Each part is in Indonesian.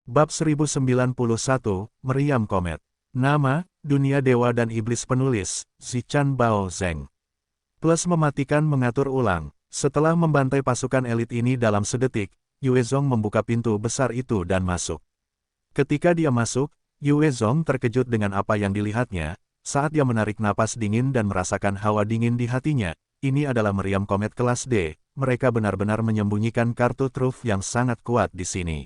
Bab 1091, Meriam Komet. Nama, Dunia Dewa dan Iblis. Penulis, Zichan Bao Zeng. Plus mematikan mengatur ulang. Setelah membantai pasukan elit ini dalam sedetik, Yue Zong membuka pintu besar itu dan masuk. Ketika dia masuk, Yue Zong terkejut dengan apa yang dilihatnya. Saat dia menarik napas dingin dan merasakan hawa dingin di hatinya, ini adalah meriam komet kelas D. Mereka benar-benar menyembunyikan kartu truf yang sangat kuat di sini.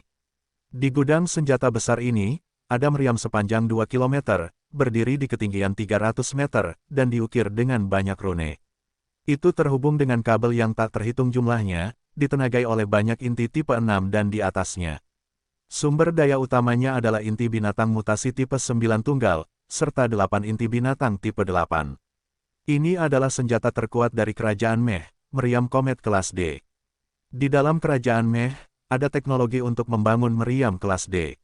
Di gudang senjata besar ini, ada meriam sepanjang 2 km, berdiri di ketinggian 300 meter, dan diukir dengan banyak rune. Itu terhubung dengan kabel yang tak terhitung jumlahnya, ditenagai oleh banyak inti tipe 6 dan di atasnya. Sumber daya utamanya adalah inti binatang mutasi tipe 9 tunggal, serta 8 inti binatang tipe 8. Ini adalah senjata terkuat dari kerajaan Meh, meriam komet kelas D. Di dalam kerajaan Meh, ada teknologi untuk membangun meriam kelas D.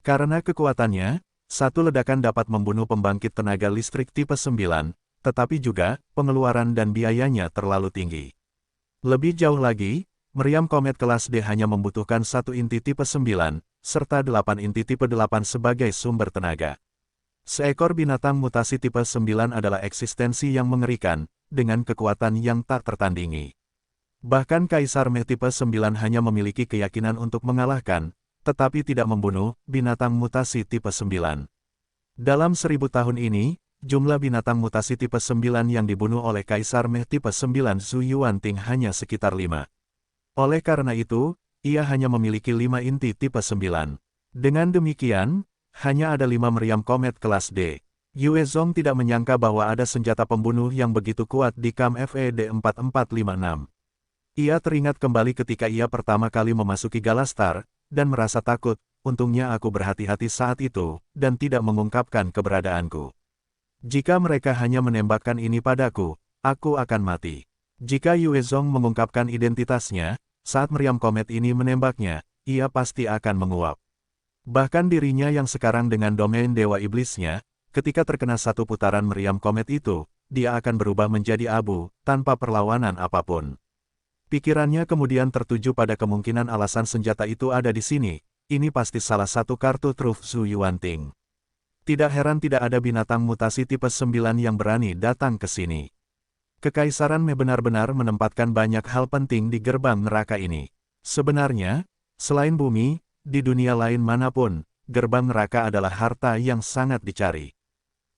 Karena kekuatannya, satu ledakan dapat membunuh pembangkit tenaga listrik tipe 9, tetapi juga, pengeluaran dan biayanya terlalu tinggi. Lebih jauh lagi, meriam komet kelas D hanya membutuhkan satu inti tipe 9, serta 8 inti tipe 8 sebagai sumber tenaga. Seekor binatang mutasi tipe 9 adalah eksistensi yang mengerikan, dengan kekuatan yang tak tertandingi. Bahkan Kaisar Meh tipe 9 hanya memiliki keyakinan untuk mengalahkan, tetapi tidak membunuh, binatang mutasi tipe 9. Dalam 1000 tahun ini, jumlah binatang mutasi tipe 9 yang dibunuh oleh Kaisar Meh tipe 9 Zhu Yuanting hanya sekitar 5. Oleh karena itu, ia hanya memiliki 5 inti tipe 9. Dengan demikian, hanya ada 5 meriam komet kelas D. Yue Zong tidak menyangka bahwa ada senjata pembunuh yang begitu kuat di KAM FED 4456. Ia teringat kembali ketika ia pertama kali memasuki Galastar, dan merasa takut. Untungnya aku berhati-hati saat itu, dan tidak mengungkapkan keberadaanku. Jika mereka hanya menembakkan ini padaku, aku akan mati. Jika Yue Zong mengungkapkan identitasnya, saat meriam komet ini menembaknya, ia pasti akan menguap. Bahkan dirinya yang sekarang dengan domain Dewa Iblisnya, ketika terkena satu putaran meriam komet itu, dia akan berubah menjadi abu, tanpa perlawanan apapun. Pikirannya kemudian tertuju pada kemungkinan alasan senjata itu ada di sini. Ini pasti salah satu kartu truf Zhu Yuanting. Tidak heran tidak ada binatang mutasi tipe 9 yang berani datang ke sini. Kekaisaran Meh benar-benar menempatkan banyak hal penting di gerbang neraka ini. Sebenarnya, selain bumi, di dunia lain manapun, gerbang neraka adalah harta yang sangat dicari.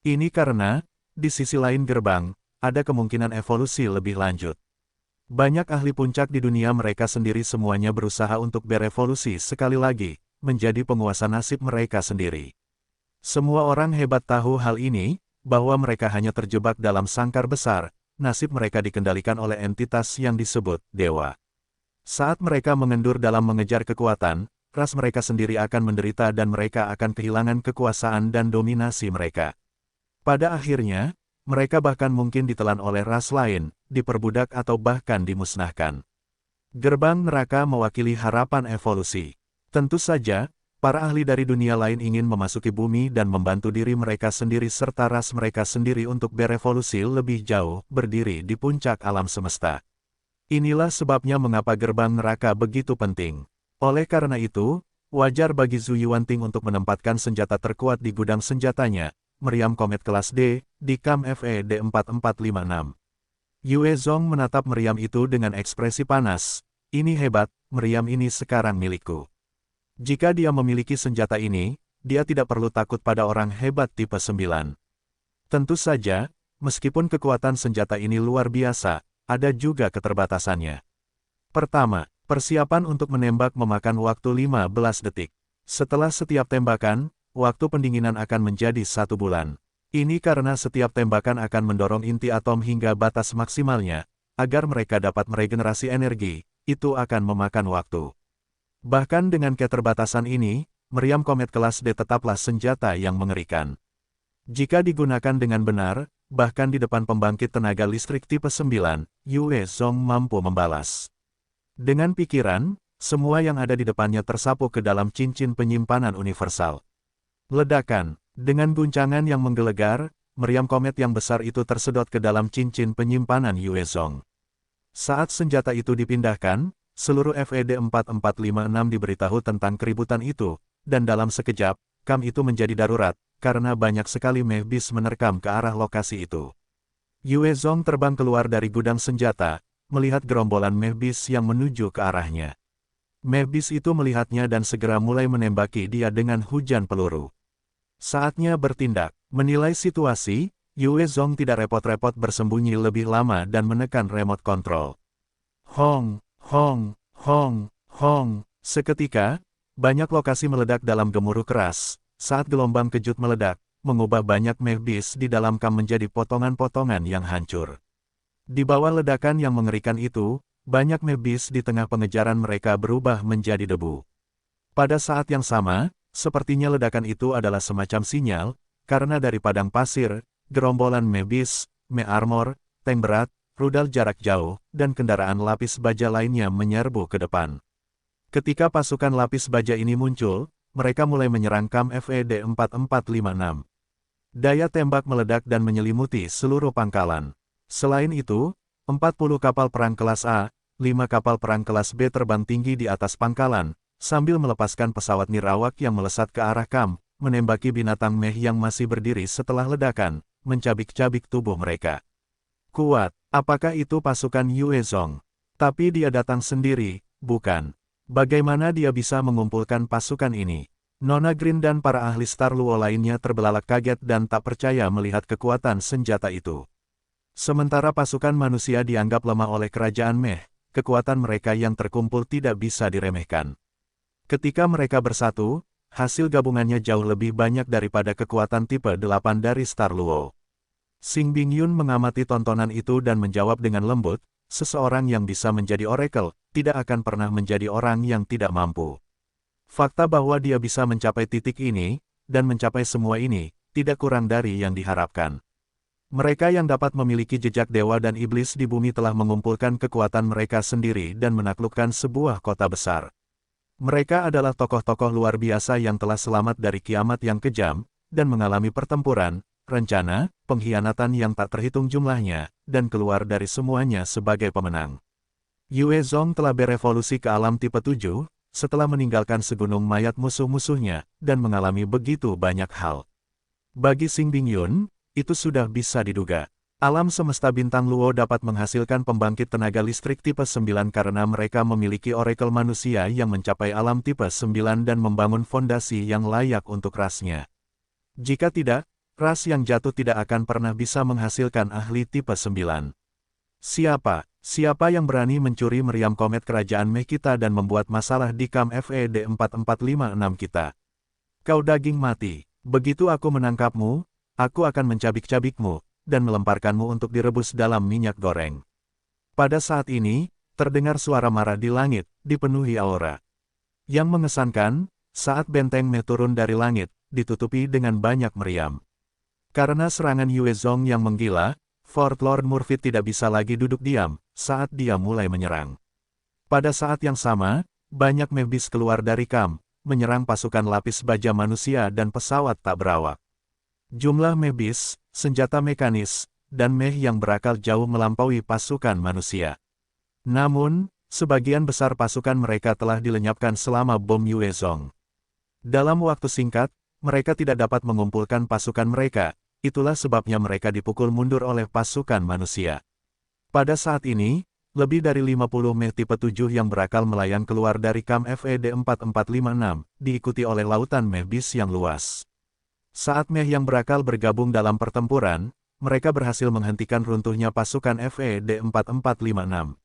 Ini karena, di sisi lain gerbang, ada kemungkinan evolusi lebih lanjut. Banyak ahli puncak di dunia mereka sendiri semuanya berusaha untuk berevolusi sekali lagi, menjadi penguasa nasib mereka sendiri. Semua orang hebat tahu hal ini, bahwa mereka hanya terjebak dalam sangkar besar, nasib mereka dikendalikan oleh entitas yang disebut dewa. Saat mereka mengendur dalam mengejar kekuatan, ras mereka sendiri akan menderita dan mereka akan kehilangan kekuasaan dan dominasi mereka. Pada akhirnya, mereka bahkan mungkin ditelan oleh ras lain, diperbudak atau bahkan dimusnahkan. Gerbang neraka mewakili harapan evolusi. Tentu saja, para ahli dari dunia lain ingin memasuki bumi dan membantu diri mereka sendiri serta ras mereka sendiri untuk berevolusi lebih jauh, berdiri di puncak alam semesta. Inilah sebabnya mengapa gerbang neraka begitu penting. Oleh karena itu, wajar bagi Zhu Yuanting untuk menempatkan senjata terkuat di gudang senjatanya, meriam komet kelas D, di KAM FED 4456. Yue Zong menatap meriam itu dengan ekspresi panas. Ini hebat, meriam ini sekarang milikku. Jika dia memiliki senjata ini, dia tidak perlu takut pada orang hebat tipe 9. Tentu saja, meskipun kekuatan senjata ini luar biasa, ada juga keterbatasannya. Pertama, persiapan untuk menembak memakan waktu 15 detik. Setelah setiap tembakan, waktu pendinginan akan menjadi 1 bulan. Ini karena setiap tembakan akan mendorong inti atom hingga batas maksimalnya, agar mereka dapat meregenerasi energi, itu akan memakan waktu. Bahkan dengan keterbatasan ini, meriam komet kelas D tetaplah senjata yang mengerikan. Jika digunakan dengan benar, bahkan di depan pembangkit tenaga listrik tipe 9, Yue Zong mampu membalas. Dengan pikiran, semua yang ada di depannya tersapu ke dalam cincin penyimpanan universal. Ledakan. Dengan guncangan yang menggelegar, meriam komet yang besar itu tersedot ke dalam cincin penyimpanan Yue Zong. Saat senjata itu dipindahkan, seluruh FED 4456 diberitahu tentang keributan itu, dan dalam sekejap, kam itu menjadi darurat, karena banyak sekali meh bis menerkam ke arah lokasi itu. Yue Zong terbang keluar dari gudang senjata, melihat gerombolan meh bis yang menuju ke arahnya. Meh bis itu melihatnya dan segera mulai menembaki dia dengan hujan peluru. Saatnya bertindak. Menilai situasi, Yue Zong tidak repot-repot bersembunyi lebih lama dan menekan remote control. Hong, hong, hong, hong. Seketika, banyak lokasi meledak dalam gemuruh keras, saat gelombang kejut meledak, mengubah banyak meh bis di dalam kam menjadi potongan-potongan yang hancur. Di bawah ledakan yang mengerikan itu, banyak meh bis di tengah pengejaran mereka berubah menjadi debu. Pada saat yang sama, sepertinya ledakan itu adalah semacam sinyal, karena dari padang pasir, gerombolan meh bis, meh armor, tank berat, rudal jarak jauh, dan kendaraan lapis baja lainnya menyerbu ke depan. Ketika pasukan lapis baja ini muncul, mereka mulai menyerang kam FED 4456. Daya tembak meledak dan menyelimuti seluruh pangkalan. Selain itu, 40 kapal perang kelas A, 5 kapal perang kelas B terbang tinggi di atas pangkalan, sambil melepaskan pesawat nirawak yang melesat ke arah kam, menembaki binatang meh yang masih berdiri setelah ledakan, mencabik-cabik tubuh mereka. Kuat, apakah itu pasukan Yue Zong? Tapi dia datang sendiri, bukan? Bagaimana dia bisa mengumpulkan pasukan ini? Nona Green dan para ahli Star Luo lainnya terbelalak kaget dan tak percaya melihat kekuatan senjata itu. Sementara pasukan manusia dianggap lemah oleh kerajaan Meh, kekuatan mereka yang terkumpul tidak bisa diremehkan. Ketika mereka bersatu, hasil gabungannya jauh lebih banyak daripada kekuatan tipe 8 dari Star Luo. Xing Bingyun mengamati tontonan itu dan menjawab dengan lembut, seseorang yang bisa menjadi oracle, tidak akan pernah menjadi orang yang tidak mampu. Fakta bahwa dia bisa mencapai titik ini, dan mencapai semua ini, tidak kurang dari yang diharapkan. Mereka yang dapat memiliki jejak dewa dan iblis di bumi telah mengumpulkan kekuatan mereka sendiri dan menaklukkan sebuah kota besar. Mereka adalah tokoh-tokoh luar biasa yang telah selamat dari kiamat yang kejam, dan mengalami pertempuran, rencana, pengkhianatan yang tak terhitung jumlahnya, dan keluar dari semuanya sebagai pemenang. Yue Zong telah berevolusi ke alam tipe 7, setelah meninggalkan segunung mayat musuh-musuhnya, dan mengalami begitu banyak hal. Bagi Xing Bingyun, itu sudah bisa diduga. Alam semesta bintang Luo dapat menghasilkan pembangkit tenaga listrik tipe 9 karena mereka memiliki oracle manusia yang mencapai alam tipe 9 dan membangun fondasi yang layak untuk rasnya. Jika tidak, ras yang jatuh tidak akan pernah bisa menghasilkan ahli tipe 9. Siapa yang berani mencuri meriam komet kerajaan Meh kita dan membuat masalah di kam FED 4456 kita? Kau daging mati, begitu aku menangkapmu, aku akan mencabik-cabikmu, dan melemparkanmu untuk direbus dalam minyak goreng. Pada saat ini, terdengar suara marah di langit, dipenuhi aura. Yang mengesankan, saat benteng Meh turun dari langit, ditutupi dengan banyak meriam. Karena serangan Yue Zong yang menggila, Fort Lord Murphy tidak bisa lagi duduk diam, saat dia mulai menyerang. Pada saat yang sama, banyak meh bis keluar dari kam, menyerang pasukan lapis baja manusia dan pesawat tak berawak. Jumlah meh bis, senjata mekanis, dan meh yang berakal jauh melampaui pasukan manusia. Namun, sebagian besar pasukan mereka telah dilenyapkan selama bom Yue Zong. Dalam waktu singkat, mereka tidak dapat mengumpulkan pasukan mereka, itulah sebabnya mereka dipukul mundur oleh pasukan manusia. Pada saat ini, lebih dari 50 meh tipe 7 yang berakal melayang keluar dari kam FED 4456, diikuti oleh lautan meh bis yang luas. Saat meh yang berakal bergabung dalam pertempuran, mereka berhasil menghentikan runtuhnya pasukan FED 4456.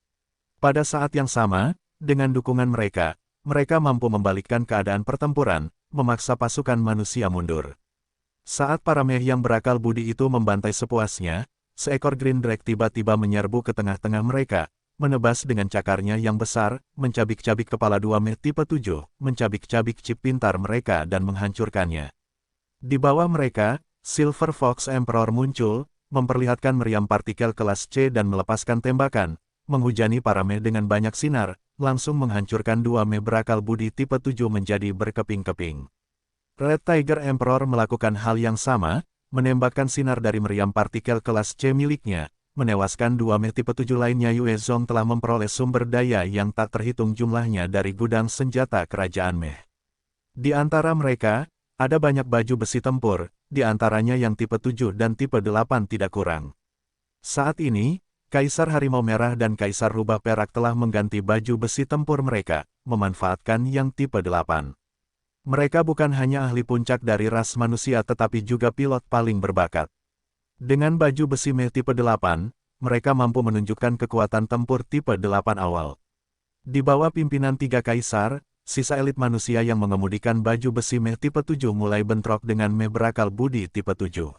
Pada saat yang sama, dengan dukungan mereka mampu membalikkan keadaan pertempuran, memaksa pasukan manusia mundur. Saat para meh yang berakal budi itu membantai sepuasnya, seekor Green Drake tiba-tiba menyerbu ke tengah-tengah mereka, menebas dengan cakarnya yang besar, mencabik-cabik kepala dua meh tipe 7, mencabik-cabik chip pintar mereka dan menghancurkannya. Di bawah mereka, Silver Fox Emperor muncul, memperlihatkan meriam partikel kelas C dan melepaskan tembakan, menghujani para meh dengan banyak sinar, langsung menghancurkan dua meh berakal budi tipe 7 menjadi berkeping-keping. Red Tiger Emperor melakukan hal yang sama, menembakkan sinar dari meriam partikel kelas C miliknya, menewaskan dua meh tipe 7 lainnya. Yue Zong telah memperoleh sumber daya yang tak terhitung jumlahnya dari gudang senjata kerajaan Meh. Di antara mereka, ada banyak baju besi tempur, di antaranya yang tipe 7 dan tipe 8 tidak kurang. Saat ini, Kaisar Harimau Merah dan Kaisar Rubah Perak telah mengganti baju besi tempur mereka, memanfaatkan yang tipe 8. Mereka bukan hanya ahli puncak dari ras manusia tetapi juga pilot paling berbakat. Dengan baju besi meh tipe 8, mereka mampu menunjukkan kekuatan tempur tipe 8 awal. Di bawah pimpinan 3 kaisar, sisa elit manusia yang mengemudikan baju besi meh tipe 7 mulai bentrok dengan meh berakal budi tipe 7.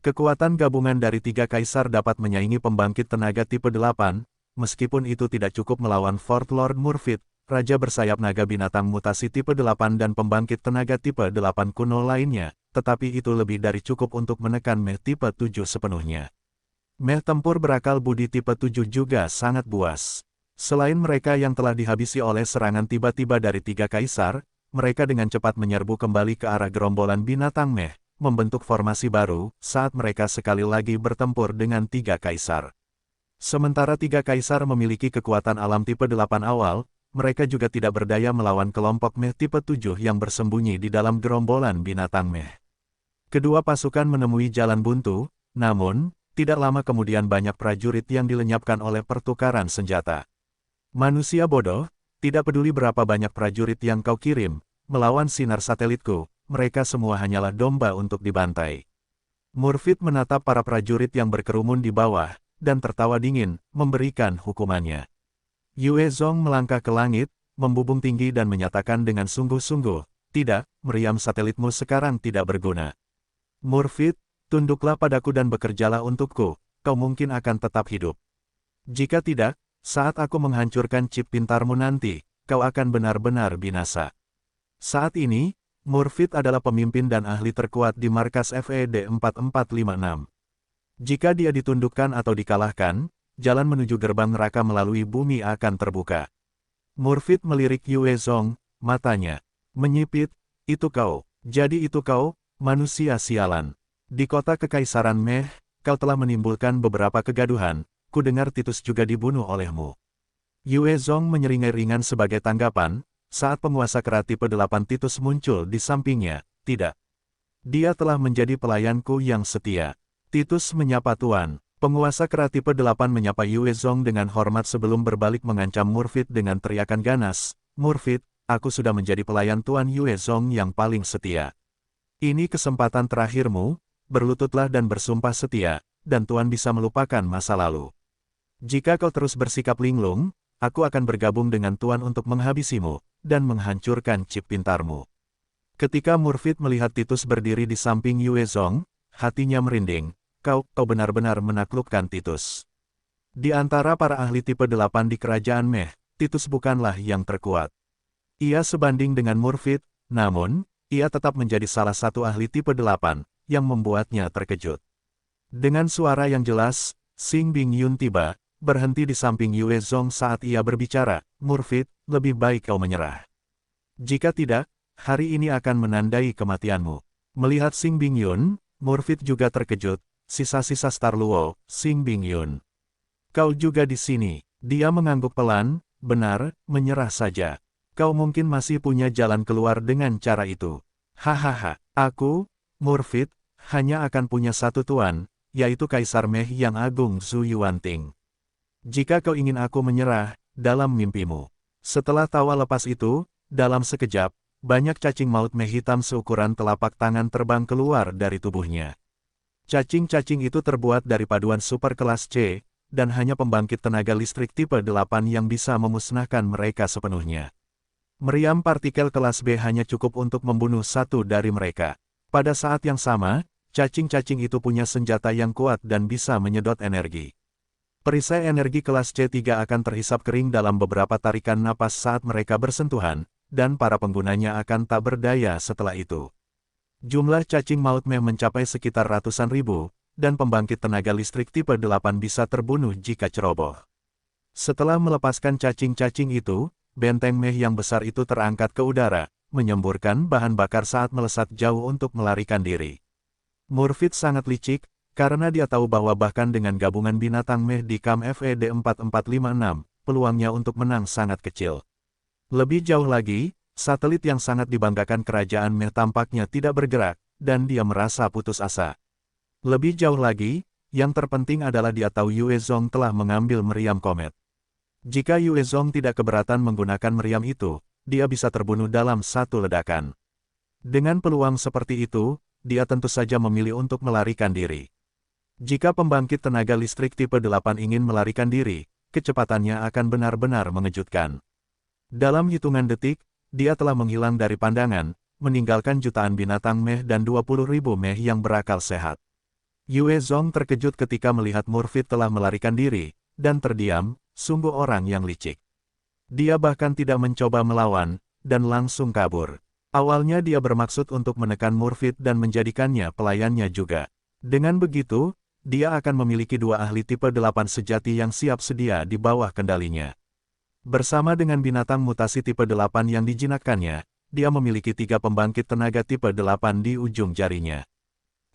Kekuatan gabungan dari 3 kaisar dapat menyaingi pembangkit tenaga tipe 8, meskipun itu tidak cukup melawan Fort Lord Murfit, Raja bersayap naga binatang mutasi tipe 8 dan pembangkit tenaga tipe 8 kuno lainnya, tetapi itu lebih dari cukup untuk menekan meh tipe 7 sepenuhnya. Meh tempur berakal budi tipe 7 juga sangat buas. Selain mereka yang telah dihabisi oleh serangan tiba-tiba dari 3 kaisar, mereka dengan cepat menyerbu kembali ke arah gerombolan binatang meh, membentuk formasi baru, saat mereka sekali lagi bertempur dengan 3 kaisar. Sementara 3 kaisar memiliki kekuatan alam tipe 8 awal, mereka juga tidak berdaya melawan kelompok meh tipe 7 yang bersembunyi di dalam gerombolan binatang meh. Kedua pasukan menemui jalan buntu, namun, tidak lama kemudian banyak prajurit yang dilenyapkan oleh pertukaran senjata. Manusia bodoh, tidak peduli berapa banyak prajurit yang kau kirim, melawan sinar satelitku, mereka semua hanyalah domba untuk dibantai. Murfit menatap para prajurit yang berkerumun di bawah, dan tertawa dingin, memberikan hukumannya. Yue Zong melangkah ke langit, membubung tinggi dan menyatakan dengan sungguh-sungguh, tidak, meriam satelitmu sekarang tidak berguna. Murfit, tunduklah padaku dan bekerjalah untukku, kau mungkin akan tetap hidup. Jika tidak, saat aku menghancurkan chip pintarmu nanti, kau akan benar-benar binasa. Saat ini, Murfit adalah pemimpin dan ahli terkuat di markas FED 4456. Jika dia ditundukkan atau dikalahkan, jalan menuju gerbang neraka melalui bumi akan terbuka. Murfit melirik Yue Zong, matanya menyipit, itu kau, jadi itu kau, manusia sialan. Di kota Kekaisaran Meh, kau telah menimbulkan beberapa kegaduhan, ku dengar Titus juga dibunuh olehmu. Yue Zong menyeringai ringan sebagai tanggapan, saat penguasa kera tipe 8 Titus muncul di sampingnya, tidak. Dia telah menjadi pelayanku yang setia. Titus menyapa Tuan. Penguasa kera tipe 8 menyapa Yue Zong dengan hormat sebelum berbalik mengancam Murfit dengan teriakan ganas, Murfit, aku sudah menjadi pelayan Tuan Yue Zong yang paling setia. Ini kesempatan terakhirmu, berlututlah dan bersumpah setia, dan Tuan bisa melupakan masa lalu. Jika kau terus bersikap linglung, aku akan bergabung dengan Tuan untuk menghabisimu, dan menghancurkan chip pintarmu. Ketika Murfit melihat Titus berdiri di samping Yue Zong, hatinya merinding, kau benar-benar menaklukkan Titus. Di antara para ahli tipe 8 di kerajaan Meh, Titus bukanlah yang terkuat. Ia sebanding dengan Murfit, namun, ia tetap menjadi salah satu ahli tipe 8, yang membuatnya terkejut. Dengan suara yang jelas, Xing Bingyun tiba, berhenti di samping Yue Zong saat ia berbicara, Murfit, lebih baik kau menyerah. Jika tidak, hari ini akan menandai kematianmu. Melihat Xing Bingyun, Murfit juga terkejut, sisa-sisa Star Luo, Xing Bingyun. Kau juga di sini. Dia mengangguk pelan, benar, menyerah saja. Kau mungkin masih punya jalan keluar dengan cara itu. Hahaha, aku, Murfit, hanya akan punya satu tuan, yaitu Kaisar Meh yang agung Zhu Yuanting. Jika kau ingin aku menyerah, dalam mimpimu. Setelah tawa lepas itu, dalam sekejap, banyak cacing maut meh hitam seukuran telapak tangan terbang keluar dari tubuhnya. Cacing-cacing itu terbuat dari paduan super kelas C, dan hanya pembangkit tenaga listrik tipe 8 yang bisa memusnahkan mereka sepenuhnya. Meriam partikel kelas B hanya cukup untuk membunuh satu dari mereka. Pada saat yang sama, cacing-cacing itu punya senjata yang kuat dan bisa menyedot energi. Perisai energi kelas C3 akan terhisap kering dalam beberapa tarikan napas saat mereka bersentuhan, dan para penggunanya akan tak berdaya setelah itu. Jumlah cacing maut meh mencapai sekitar ratusan ribu, dan pembangkit tenaga listrik tipe 8 bisa terbunuh jika ceroboh. Setelah melepaskan cacing-cacing itu, benteng meh yang besar itu terangkat ke udara, menyemburkan bahan bakar saat melesat jauh untuk melarikan diri. Murfit sangat licik, karena dia tahu bahwa bahkan dengan gabungan binatang meh di KAM FED 4456, peluangnya untuk menang sangat kecil. Lebih jauh lagi, Satelit yang sangat dibanggakan kerajaan Meh tampaknya tidak bergerak, dan dia merasa putus asa. Lebih jauh lagi, yang terpenting adalah dia tahu Yue Zong telah mengambil meriam komet. Jika Yue Zong tidak keberatan menggunakan meriam itu, dia bisa terbunuh dalam satu ledakan. Dengan peluang seperti itu, dia tentu saja memilih untuk melarikan diri. Jika pembangkit tenaga listrik tipe 8 ingin melarikan diri, kecepatannya akan benar-benar mengejutkan. Dalam hitungan detik, dia telah menghilang dari pandangan, meninggalkan jutaan binatang Meh dan 20.000 Meh yang berakal sehat. Yue Zong terkejut ketika melihat Murphy telah melarikan diri, dan terdiam, sungguh orang yang licik. Dia bahkan tidak mencoba melawan, dan langsung kabur. Awalnya dia bermaksud untuk menekan Murphy dan menjadikannya pelayannya juga. Dengan begitu, dia akan memiliki 2 ahli tipe 8 sejati yang siap sedia di bawah kendalinya. Bersama dengan binatang mutasi tipe 8 yang dijinakkannya, dia memiliki 3 pembangkit tenaga tipe 8 di ujung jarinya.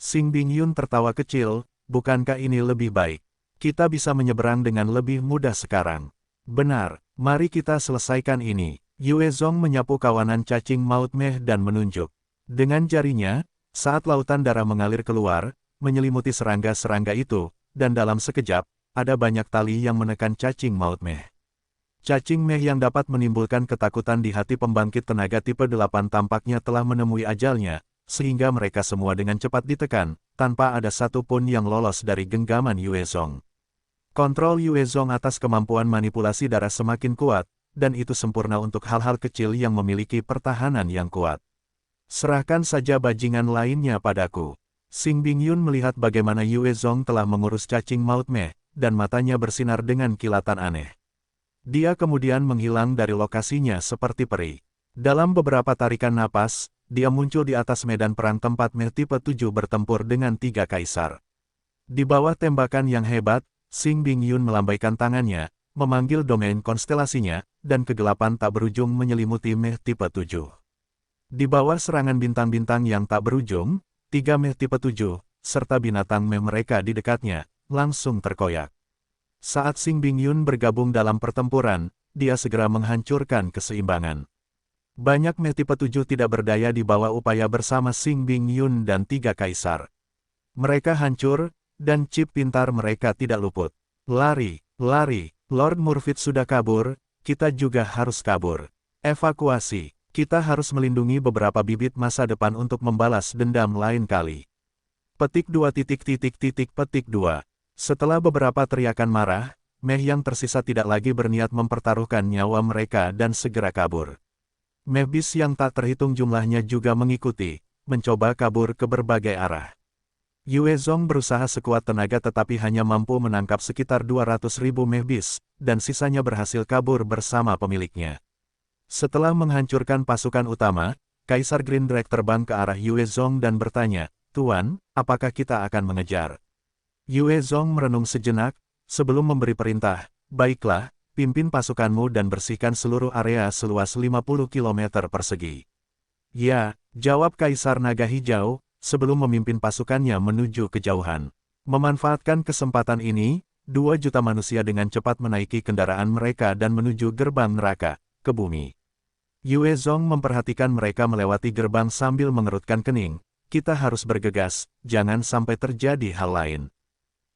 Xing Bingyun tertawa kecil, bukankah ini lebih baik? Kita bisa menyeberang dengan lebih mudah sekarang. Benar, mari kita selesaikan ini. Yue Zong menyapu kawanan cacing maut Meh dan menunjuk. Dengan jarinya, saat lautan darah mengalir keluar, menyelimuti serangga-serangga itu, dan dalam sekejap, ada banyak tali yang menekan cacing maut Meh. Cacing Meh yang dapat menimbulkan ketakutan di hati pembangkit tenaga tipe 8 tampaknya telah menemui ajalnya, sehingga mereka semua dengan cepat ditekan, tanpa ada satu pun yang lolos dari genggaman Yue Zong. Kontrol Yue Zong atas kemampuan manipulasi darah semakin kuat, dan itu sempurna untuk hal-hal kecil yang memiliki pertahanan yang kuat. Serahkan saja bajingan lainnya padaku. Xing Bingyun melihat bagaimana Yue Zong telah mengurus cacing maut Meh, dan matanya bersinar dengan kilatan aneh. Dia kemudian menghilang dari lokasinya seperti peri. Dalam beberapa tarikan napas, dia muncul di atas medan perang tempat Meh tipe 7 bertempur dengan 3 kaisar. Di bawah tembakan yang hebat, Xing Bingyun melambaikan tangannya, memanggil domain konstelasinya, dan kegelapan tak berujung menyelimuti Meh tipe 7. Di bawah serangan bintang-bintang yang tak berujung, 3 Meh tipe 7, serta binatang Meh mereka di dekatnya, langsung terkoyak. Saat Xing Bingyun bergabung dalam pertempuran, dia segera menghancurkan keseimbangan. Banyak Meh tipe 7 tidak berdaya di bawah upaya bersama Xing Bingyun dan 3 kaisar. Mereka hancur, dan chip pintar mereka tidak luput. Lari, lari, Lord Murphy sudah kabur, kita juga harus kabur. Evakuasi. Kita harus melindungi beberapa bibit masa depan untuk membalas dendam lain kali. Petik 2. Petik 2. Setelah beberapa teriakan marah, Meh yang tersisa tidak lagi berniat mempertaruhkan nyawa mereka dan segera kabur. Meh bis yang tak terhitung jumlahnya juga mengikuti, mencoba kabur ke berbagai arah. Yue Zong berusaha sekuat tenaga tetapi hanya mampu menangkap sekitar 200.000 Meh bis, dan sisanya berhasil kabur bersama pemiliknya. Setelah menghancurkan pasukan utama, Kaisar Green Drake terbang ke arah Yue Zong dan bertanya, "Tuan, apakah kita akan mengejar?" Yue Zong merenung sejenak, sebelum memberi perintah, "Baiklah, pimpin pasukanmu dan bersihkan seluruh area seluas 50 km persegi." "Ya," jawab Kaisar Naga Hijau, sebelum memimpin pasukannya menuju kejauhan. Memanfaatkan kesempatan ini, 2 juta manusia dengan cepat menaiki kendaraan mereka dan menuju gerbang neraka, ke bumi. Yue Zong memperhatikan mereka melewati gerbang sambil mengerutkan kening. Kita harus bergegas, jangan sampai terjadi hal lain.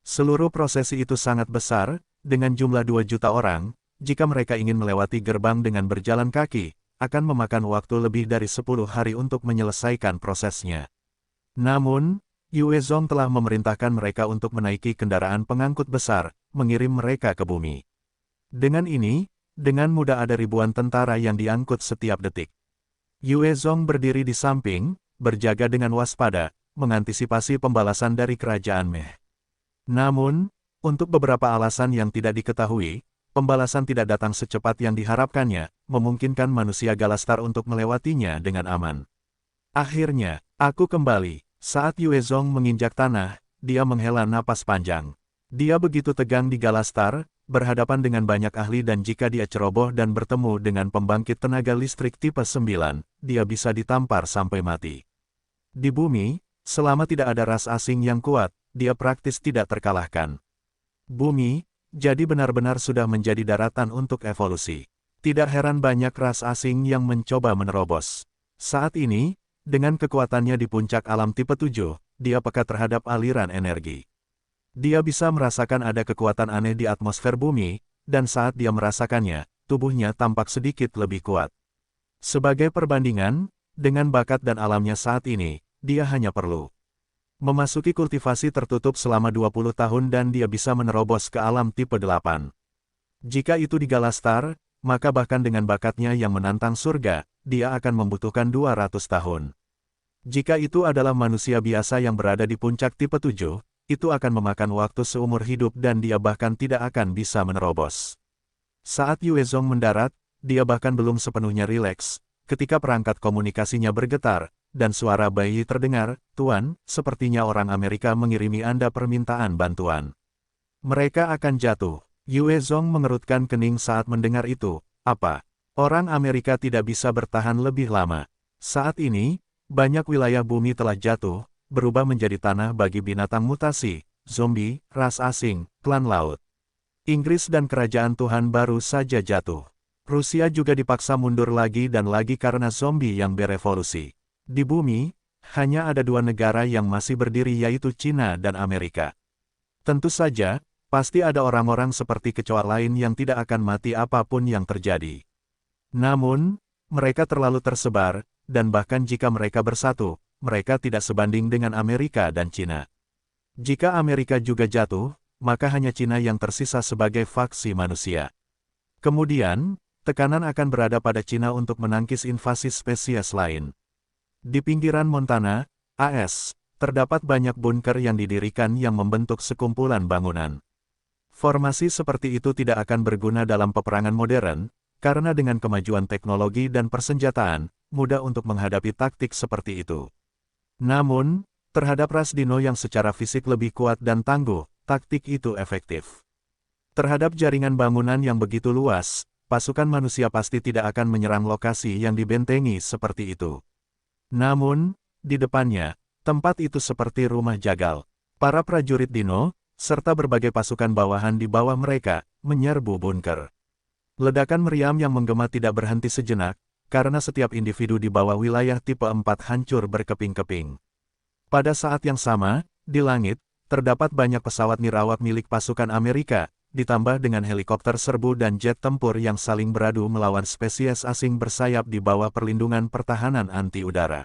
Seluruh prosesi itu sangat besar, dengan jumlah 2 juta orang, jika mereka ingin melewati gerbang dengan berjalan kaki, akan memakan waktu lebih dari 10 hari untuk menyelesaikan prosesnya. Namun, Yue Zong telah memerintahkan mereka untuk menaiki kendaraan pengangkut besar, mengirim mereka ke bumi. Dengan ini, dengan mudah ada ribuan tentara yang diangkut setiap detik. Yue Zong berdiri di samping, berjaga dengan waspada, mengantisipasi pembalasan dari kerajaan Meh. Namun, untuk beberapa alasan yang tidak diketahui, pembalasan tidak datang secepat yang diharapkannya, memungkinkan manusia Galastar untuk melewatinya dengan aman. Akhirnya, aku kembali. Saat Yue Zong menginjak tanah, dia menghela napas panjang. Dia begitu tegang di Galastar, berhadapan dengan banyak ahli dan jika dia ceroboh dan bertemu dengan pembangkit tenaga listrik tipe 9, dia bisa ditampar sampai mati. Di bumi, selama tidak ada ras asing yang kuat, dia praktis tidak terkalahkan. Bumi, jadi benar-benar sudah menjadi daratan untuk evolusi. Tidak heran banyak ras asing yang mencoba menerobos. Saat ini, dengan kekuatannya di puncak alam tipe 7, dia peka terhadap aliran energi. Dia bisa merasakan ada kekuatan aneh di atmosfer bumi, dan saat dia merasakannya, tubuhnya tampak sedikit lebih kuat. Sebagai perbandingan, dengan bakat dan alamnya saat ini, dia hanya perlu memasuki kultivasi tertutup selama 20 tahun dan dia bisa menerobos ke alam tipe 8. Jika itu di Galastar, maka bahkan dengan bakatnya yang menantang surga, dia akan membutuhkan 200 tahun. Jika itu adalah manusia biasa yang berada di puncak tipe 7, itu akan memakan waktu seumur hidup dan dia bahkan tidak akan bisa menerobos. Saat Yue Zong mendarat, dia bahkan belum sepenuhnya rileks, ketika perangkat komunikasinya bergetar, dan suara bayi terdengar, "Tuan, sepertinya orang Amerika mengirimi Anda permintaan bantuan. Mereka akan jatuh." Yue Zong mengerutkan kening saat mendengar itu. Apa? Orang Amerika tidak bisa bertahan lebih lama. Saat ini, banyak wilayah bumi telah jatuh, berubah menjadi tanah bagi binatang mutasi, zombie, ras asing, klan laut. Inggris dan kerajaan Tuhan baru saja jatuh. Rusia juga dipaksa mundur lagi dan lagi karena zombie yang berevolusi. Di bumi, hanya ada dua negara yang masih berdiri yaitu Cina dan Amerika. Tentu saja, pasti ada orang-orang seperti kecoa lain yang tidak akan mati apapun yang terjadi. Namun, mereka terlalu tersebar, dan bahkan jika mereka bersatu, mereka tidak sebanding dengan Amerika dan Cina. Jika Amerika juga jatuh, maka hanya Cina yang tersisa sebagai faksi manusia. Kemudian, tekanan akan berada pada Cina untuk menangkis invasi spesies lain. Di pinggiran Montana, AS, terdapat banyak bunker yang didirikan yang membentuk sekumpulan bangunan. Formasi seperti itu tidak akan berguna dalam peperangan modern, karena dengan kemajuan teknologi dan persenjataan, mudah untuk menghadapi taktik seperti itu. Namun, terhadap ras dino yang secara fisik lebih kuat dan tangguh, taktik itu efektif. Terhadap jaringan bangunan yang begitu luas, pasukan manusia pasti tidak akan menyerang lokasi yang dibentengi seperti itu. Namun, di depannya, tempat itu seperti rumah jagal. Para prajurit dino, serta berbagai pasukan bawahan di bawah mereka, menyerbu bunker. Ledakan meriam yang menggema tidak berhenti sejenak, karena setiap individu di bawah wilayah tipe 4 hancur berkeping-keping. Pada saat yang sama, di langit, terdapat banyak pesawat nirawak milik pasukan Amerika, ditambah dengan helikopter serbu dan jet tempur yang saling beradu melawan spesies asing bersayap di bawah perlindungan pertahanan anti-udara.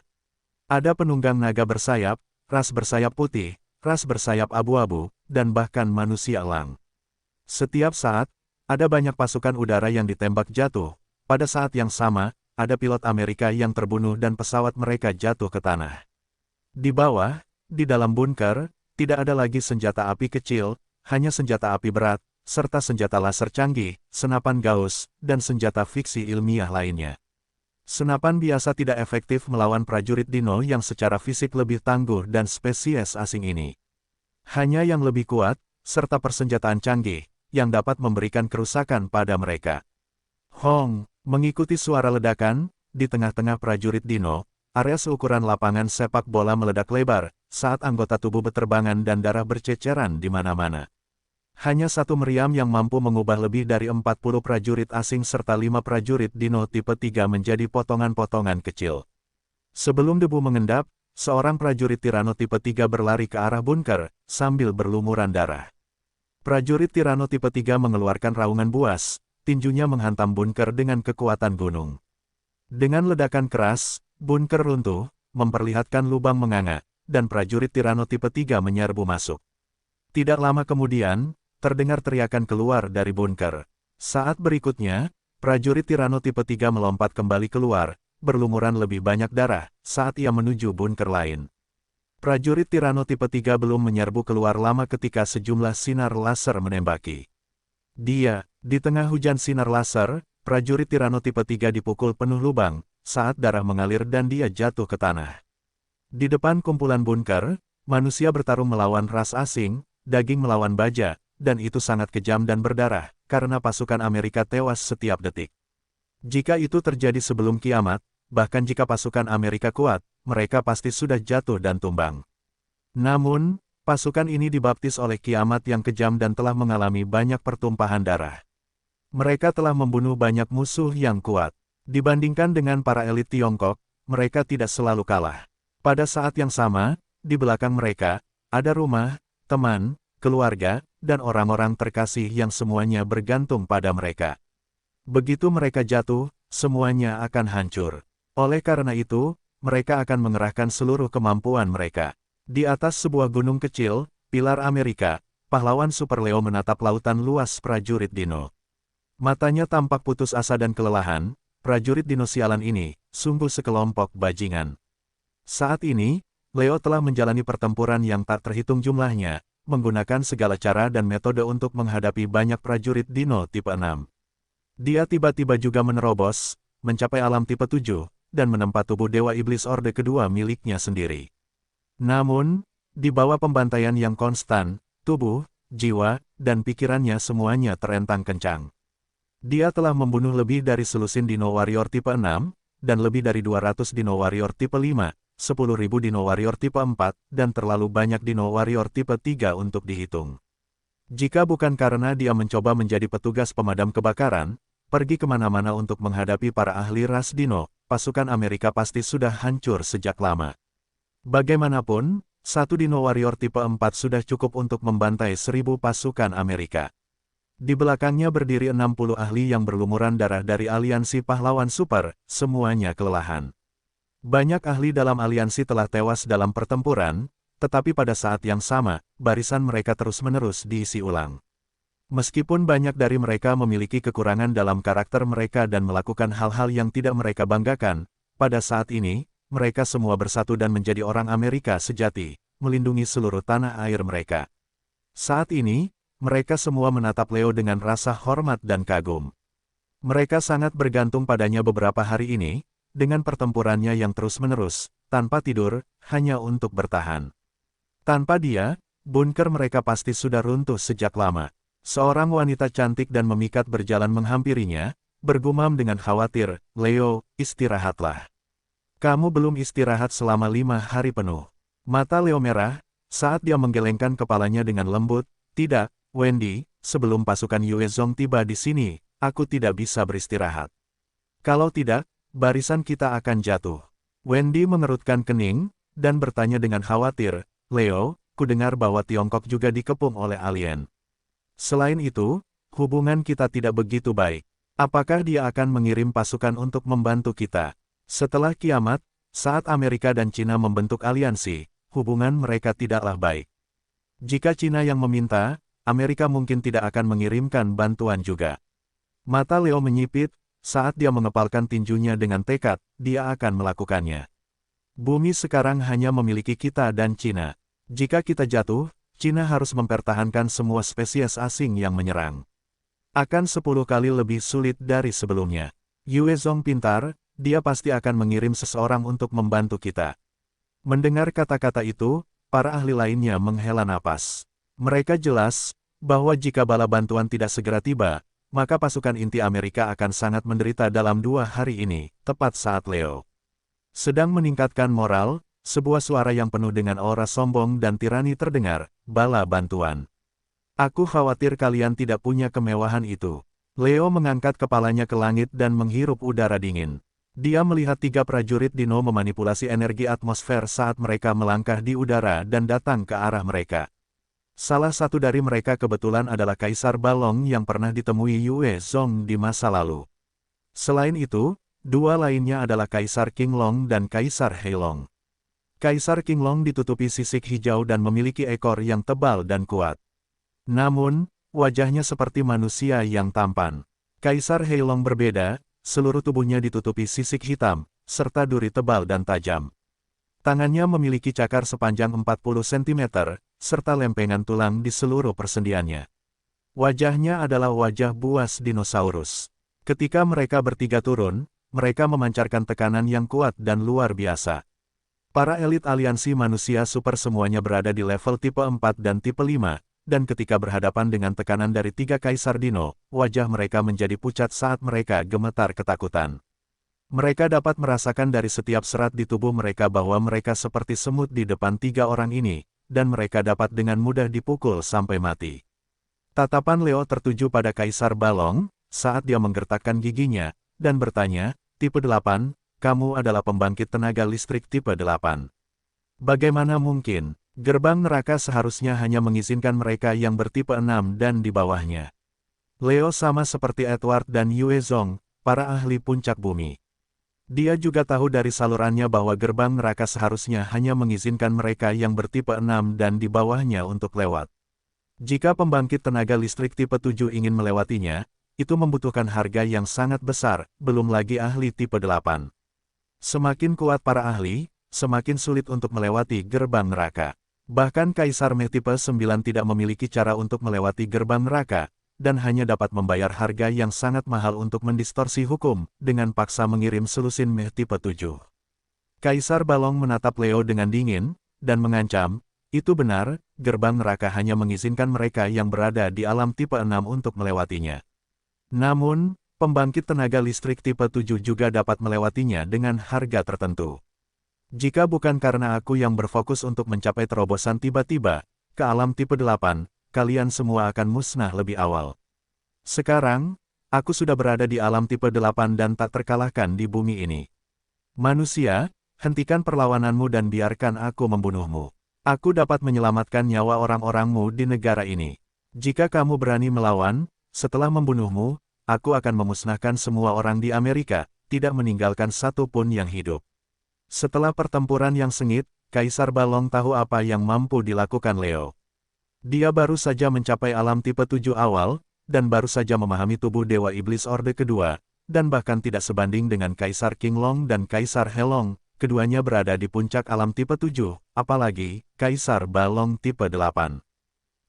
Ada penunggang naga bersayap, ras bersayap putih, ras bersayap abu-abu, dan bahkan manusia elang. Setiap saat, ada banyak pasukan udara yang ditembak jatuh. Pada saat yang sama, ada pilot Amerika yang terbunuh dan pesawat mereka jatuh ke tanah. Di bawah, di dalam bunker, tidak ada lagi senjata api kecil, hanya senjata api berat, serta senjata laser canggih, senapan Gauss, dan senjata fiksi ilmiah lainnya. Senapan biasa tidak efektif melawan prajurit dino yang secara fisik lebih tangguh dan spesies asing ini. Hanya yang lebih kuat, serta persenjataan canggih, yang dapat memberikan kerusakan pada mereka. Hong, mengikuti suara ledakan, di tengah-tengah prajurit dino, area seukuran lapangan sepak bola meledak lebar, saat anggota tubuh berterbangan dan darah berceceran di mana-mana. Hanya satu meriam yang mampu mengubah lebih dari 40 prajurit asing serta 5 prajurit dino tipe 3 menjadi potongan-potongan kecil. Sebelum debu mengendap, seorang prajurit tirano tipe 3 berlari ke arah bunker, sambil berlumuran darah. Prajurit tirano tipe 3 mengeluarkan raungan buas, tinjunya menghantam bunker dengan kekuatan gunung. Dengan ledakan keras, bunker runtuh, memperlihatkan lubang menganga, dan prajurit tirano tipe 3 menyerbu masuk. Tidak lama kemudian, terdengar teriakan keluar dari bunker. Saat berikutnya, prajurit tirano tipe 3 melompat kembali keluar, berlumuran lebih banyak darah, saat ia menuju bunker lain. Prajurit tirano tipe 3 belum menyerbu keluar lama ketika sejumlah sinar laser menembaki. Dia, di tengah hujan sinar laser, prajurit tirano tipe 3 dipukul penuh lubang, saat darah mengalir dan dia jatuh ke tanah. Di depan kumpulan bunker, manusia bertarung melawan ras asing, daging melawan baja, dan itu sangat kejam dan berdarah, karena pasukan Amerika tewas setiap detik. Jika itu terjadi sebelum kiamat, bahkan jika pasukan Amerika kuat, mereka pasti sudah jatuh dan tumbang. Namun, pasukan ini dibaptis oleh kiamat yang kejam dan telah mengalami banyak pertumpahan darah. Mereka telah membunuh banyak musuh yang kuat. Dibandingkan dengan para elit Tiongkok, mereka tidak selalu kalah. Pada saat yang sama, di belakang mereka, ada rumah, teman, keluarga, dan orang-orang terkasih yang semuanya bergantung pada mereka. Begitu mereka jatuh, semuanya akan hancur. Oleh karena itu, mereka akan mengerahkan seluruh kemampuan mereka. Di atas sebuah gunung kecil, pilar Amerika, pahlawan Super Leo menatap lautan luas prajurit dino. Matanya tampak putus asa dan kelelahan, prajurit dino sialan ini, sungguh sekelompok bajingan. Saat ini, Leo telah menjalani pertempuran yang tak terhitung jumlahnya, menggunakan segala cara dan metode untuk menghadapi banyak prajurit dino tipe 6. Dia tiba-tiba juga menerobos, mencapai alam tipe 7, dan menempat tubuh Dewa Iblis Orde kedua miliknya sendiri. Namun, di bawah pembantaian yang konstan, tubuh, jiwa, dan pikirannya semuanya terentang kencang. Dia telah membunuh lebih dari selusin Dino Warrior tipe 6, dan lebih dari 200 Dino Warrior tipe 5, 10.000 Dino Warrior tipe 4, dan terlalu banyak Dino Warrior tipe 3 untuk dihitung. Jika bukan karena dia mencoba menjadi petugas pemadam kebakaran, pergi kemana-mana untuk menghadapi para ahli ras Dino, pasukan Amerika pasti sudah hancur sejak lama. Bagaimanapun, satu Dino Warrior tipe 4 sudah cukup untuk membantai 1000 pasukan Amerika. Di belakangnya berdiri 60 ahli yang berlumuran darah dari aliansi pahlawan super, semuanya kelelahan. Banyak ahli dalam aliansi telah tewas dalam pertempuran, tetapi pada saat yang sama, barisan mereka terus-menerus diisi ulang. Meskipun banyak dari mereka memiliki kekurangan dalam karakter mereka dan melakukan hal-hal yang tidak mereka banggakan, pada saat ini, mereka semua bersatu dan menjadi orang Amerika sejati, melindungi seluruh tanah air mereka. Saat ini, mereka semua menatap Leo dengan rasa hormat dan kagum. Mereka sangat bergantung padanya beberapa hari ini, dengan pertempurannya yang terus-menerus, tanpa tidur, hanya untuk bertahan. Tanpa dia, bunker mereka pasti sudah runtuh sejak lama. Seorang wanita cantik dan memikat berjalan menghampirinya, bergumam dengan khawatir, "Leo, istirahatlah. Kamu belum istirahat selama 5 hari penuh." Mata Leo merah, saat dia menggelengkan kepalanya dengan lembut, "Tidak, Wendy, sebelum pasukan Yue Zong tiba di sini, aku tidak bisa beristirahat. Kalau tidak, barisan kita akan jatuh." Wendy mengerutkan kening, dan bertanya dengan khawatir, "Leo, kudengar bahwa Tiongkok juga dikepung oleh alien. Selain itu, hubungan kita tidak begitu baik. Apakah dia akan mengirim pasukan untuk membantu kita?" Setelah kiamat, saat Amerika dan Cina membentuk aliansi, hubungan mereka tidaklah baik. Jika Cina yang meminta, Amerika mungkin tidak akan mengirimkan bantuan juga. Mata Leo menyipit, saat dia mengepalkan tinjunya dengan tekad, dia akan melakukannya. Bumi sekarang hanya memiliki kita dan Cina. Jika kita jatuh, Cina harus mempertahankan semua spesies asing yang menyerang. Akan 10 kali lebih sulit dari sebelumnya. Yue Zong pintar, dia pasti akan mengirim seseorang untuk membantu kita. Mendengar kata-kata itu, para ahli lainnya menghela napas. Mereka jelas, bahwa jika bala bantuan tidak segera tiba, maka pasukan inti Amerika akan sangat menderita dalam 2 hari ini, tepat saat Leo sedang meningkatkan moral, sebuah suara yang penuh dengan aura sombong dan tirani terdengar, "Bala bantuan. Aku khawatir kalian tidak punya kemewahan itu." Leo mengangkat kepalanya ke langit dan menghirup udara dingin. Dia melihat 3 prajurit dino memanipulasi energi atmosfer saat mereka melangkah di udara dan datang ke arah mereka. Salah satu dari mereka kebetulan adalah Kaisar Balong yang pernah ditemui Yue Zong di masa lalu. Selain itu, 2 lainnya adalah Kaisar Qinglong dan Kaisar Heilong. Kaisar Qinglong ditutupi sisik hijau dan memiliki ekor yang tebal dan kuat. Namun, wajahnya seperti manusia yang tampan. Kaisar Heilong berbeda, seluruh tubuhnya ditutupi sisik hitam, serta duri tebal dan tajam. Tangannya memiliki cakar sepanjang 40 cm, serta lempengan tulang di seluruh persendiannya. Wajahnya adalah wajah buas dinosaurus. Ketika mereka bertiga turun, mereka memancarkan tekanan yang kuat dan luar biasa. Para elit aliansi manusia super semuanya berada di level tipe 4 dan tipe 5, dan ketika berhadapan dengan tekanan dari 3 kaisar dino, wajah mereka menjadi pucat saat mereka gemetar ketakutan. Mereka dapat merasakan dari setiap serat di tubuh mereka bahwa mereka seperti semut di depan 3 orang ini, dan mereka dapat dengan mudah dipukul sampai mati. Tatapan Leo tertuju pada Kaisar Balong, saat dia menggertakkan giginya, dan bertanya, "Tipe 8, kamu adalah pembangkit tenaga listrik tipe 8. Bagaimana mungkin? Gerbang neraka seharusnya hanya mengizinkan mereka yang bertipe 6 dan di bawahnya." Leo sama seperti Edward dan Yue Zong, para ahli puncak bumi. Dia juga tahu dari salurannya bahwa gerbang neraka seharusnya hanya mengizinkan mereka yang bertipe 6 dan di bawahnya untuk lewat. Jika pembangkit tenaga listrik tipe 7 ingin melewatinya, itu membutuhkan harga yang sangat besar, belum lagi ahli tipe 8. Semakin kuat para ahli, semakin sulit untuk melewati gerbang neraka. Bahkan Kaisar Mei tipe 9 tidak memiliki cara untuk melewati gerbang neraka, dan hanya dapat membayar harga yang sangat mahal untuk mendistorsi hukum, dengan paksa mengirim selusin Mei tipe 7. Kaisar Balong menatap Leo dengan dingin, dan mengancam, "Itu benar, gerbang neraka hanya mengizinkan mereka yang berada di alam tipe 6 untuk melewatinya. Namun, pembangkit tenaga listrik tipe 7 juga dapat melewatinya dengan harga tertentu. Jika bukan karena aku yang berfokus untuk mencapai terobosan tiba-tiba ke alam tipe 8, kalian semua akan musnah lebih awal. Sekarang, aku sudah berada di alam tipe 8 dan tak terkalahkan di bumi ini. Manusia, hentikan perlawananmu dan biarkan aku membunuhmu. Aku dapat menyelamatkan nyawa orang-orangmu di negara ini. Jika kamu berani melawan, setelah membunuhmu, aku akan memusnahkan semua orang di Amerika, tidak meninggalkan satu pun yang hidup." Setelah pertempuran yang sengit, Kaisar Balong tahu apa yang mampu dilakukan Leo. Dia baru saja mencapai alam tipe 7 awal, dan baru saja memahami tubuh Dewa Iblis Orde Kedua, dan bahkan tidak sebanding dengan Kaisar King Long dan Kaisar Helong, keduanya berada di puncak alam tipe 7, apalagi Kaisar Balong tipe 8.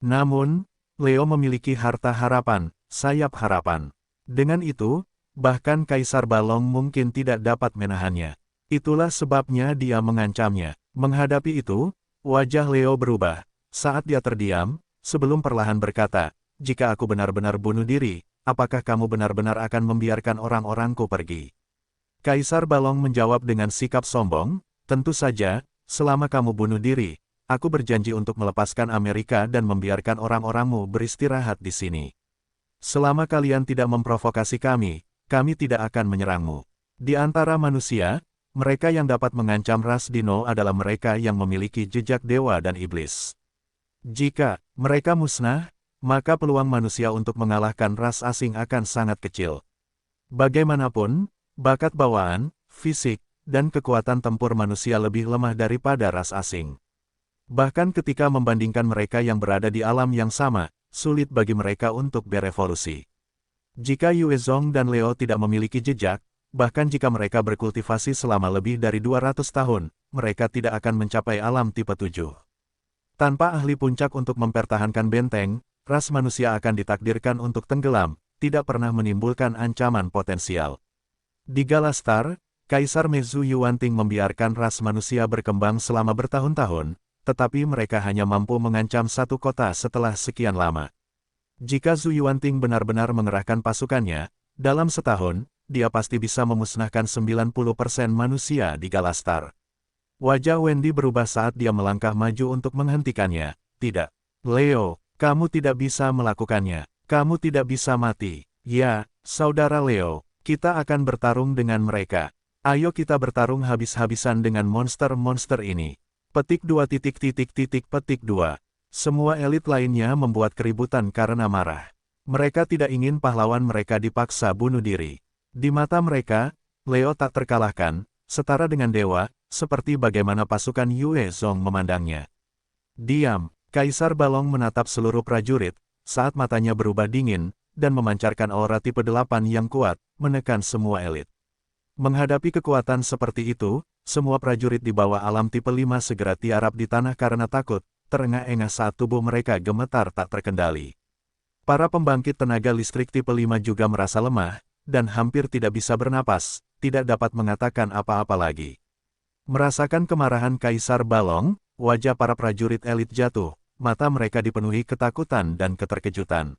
Namun, Leo memiliki harta harapan, sayap harapan. Dengan itu, bahkan Kaisar Balong mungkin tidak dapat menahannya. Itulah sebabnya dia mengancamnya. Menghadapi itu, wajah Leo berubah. Saat dia terdiam, sebelum perlahan berkata, "Jika aku benar-benar bunuh diri, apakah kamu benar-benar akan membiarkan orang-orangku pergi?" Kaisar Balong menjawab dengan sikap sombong, "Tentu saja, selama kamu bunuh diri, aku berjanji untuk melepaskan Amerika dan membiarkan orang-orangmu beristirahat di sini. Selama kalian tidak memprovokasi kami tidak akan menyerangmu." Di antara manusia, mereka yang dapat mengancam ras Dino adalah mereka yang memiliki jejak dewa dan iblis. Jika mereka musnah, maka peluang manusia untuk mengalahkan ras asing akan sangat kecil. Bagaimanapun, bakat bawaan, fisik, dan kekuatan tempur manusia lebih lemah daripada ras asing. Bahkan ketika membandingkan mereka yang berada di alam yang sama, sulit bagi mereka untuk berevolusi. Jika Yue Zong dan Leo tidak memiliki jejak, bahkan jika mereka berkultivasi selama lebih dari 200 tahun, mereka tidak akan mencapai alam tipe 7. Tanpa ahli puncak untuk mempertahankan benteng, ras manusia akan ditakdirkan untuk tenggelam, tidak pernah menimbulkan ancaman potensial. Di Galastar, Kaisar Mezu Yuanting membiarkan ras manusia berkembang selama bertahun-tahun, tetapi mereka hanya mampu mengancam satu kota setelah sekian lama. Jika Zhu Yuanting benar-benar mengerahkan pasukannya, dalam setahun, dia pasti bisa memusnahkan 90% manusia di Galastar. Wajah Wendy berubah saat dia melangkah maju untuk menghentikannya. "Tidak. Leo, kamu tidak bisa melakukannya. Kamu tidak bisa mati." "Ya, Saudara Leo, kita akan bertarung dengan mereka. Ayo kita bertarung habis-habisan dengan monster-monster ini." Petik 2. Semua elit lainnya membuat keributan karena marah. Mereka tidak ingin pahlawan mereka dipaksa bunuh diri. Di mata mereka, Leo tak terkalahkan, setara dengan dewa, seperti bagaimana pasukan Yue Zong memandangnya. "Diam." Kaisar Balong menatap seluruh prajurit, saat matanya berubah dingin, dan memancarkan aura tipe 8 yang kuat, menekan semua elit. Menghadapi kekuatan seperti itu, semua prajurit di bawah alam tipe 5 segera tiarap di tanah karena takut, terengah-engah saat tubuh mereka gemetar tak terkendali. Para pembangkit tenaga listrik tipe 5 juga merasa lemah, dan hampir tidak bisa bernapas, tidak dapat mengatakan apa-apa lagi. Merasakan kemarahan Kaisar Balong, wajah para prajurit elit jatuh, mata mereka dipenuhi ketakutan dan keterkejutan.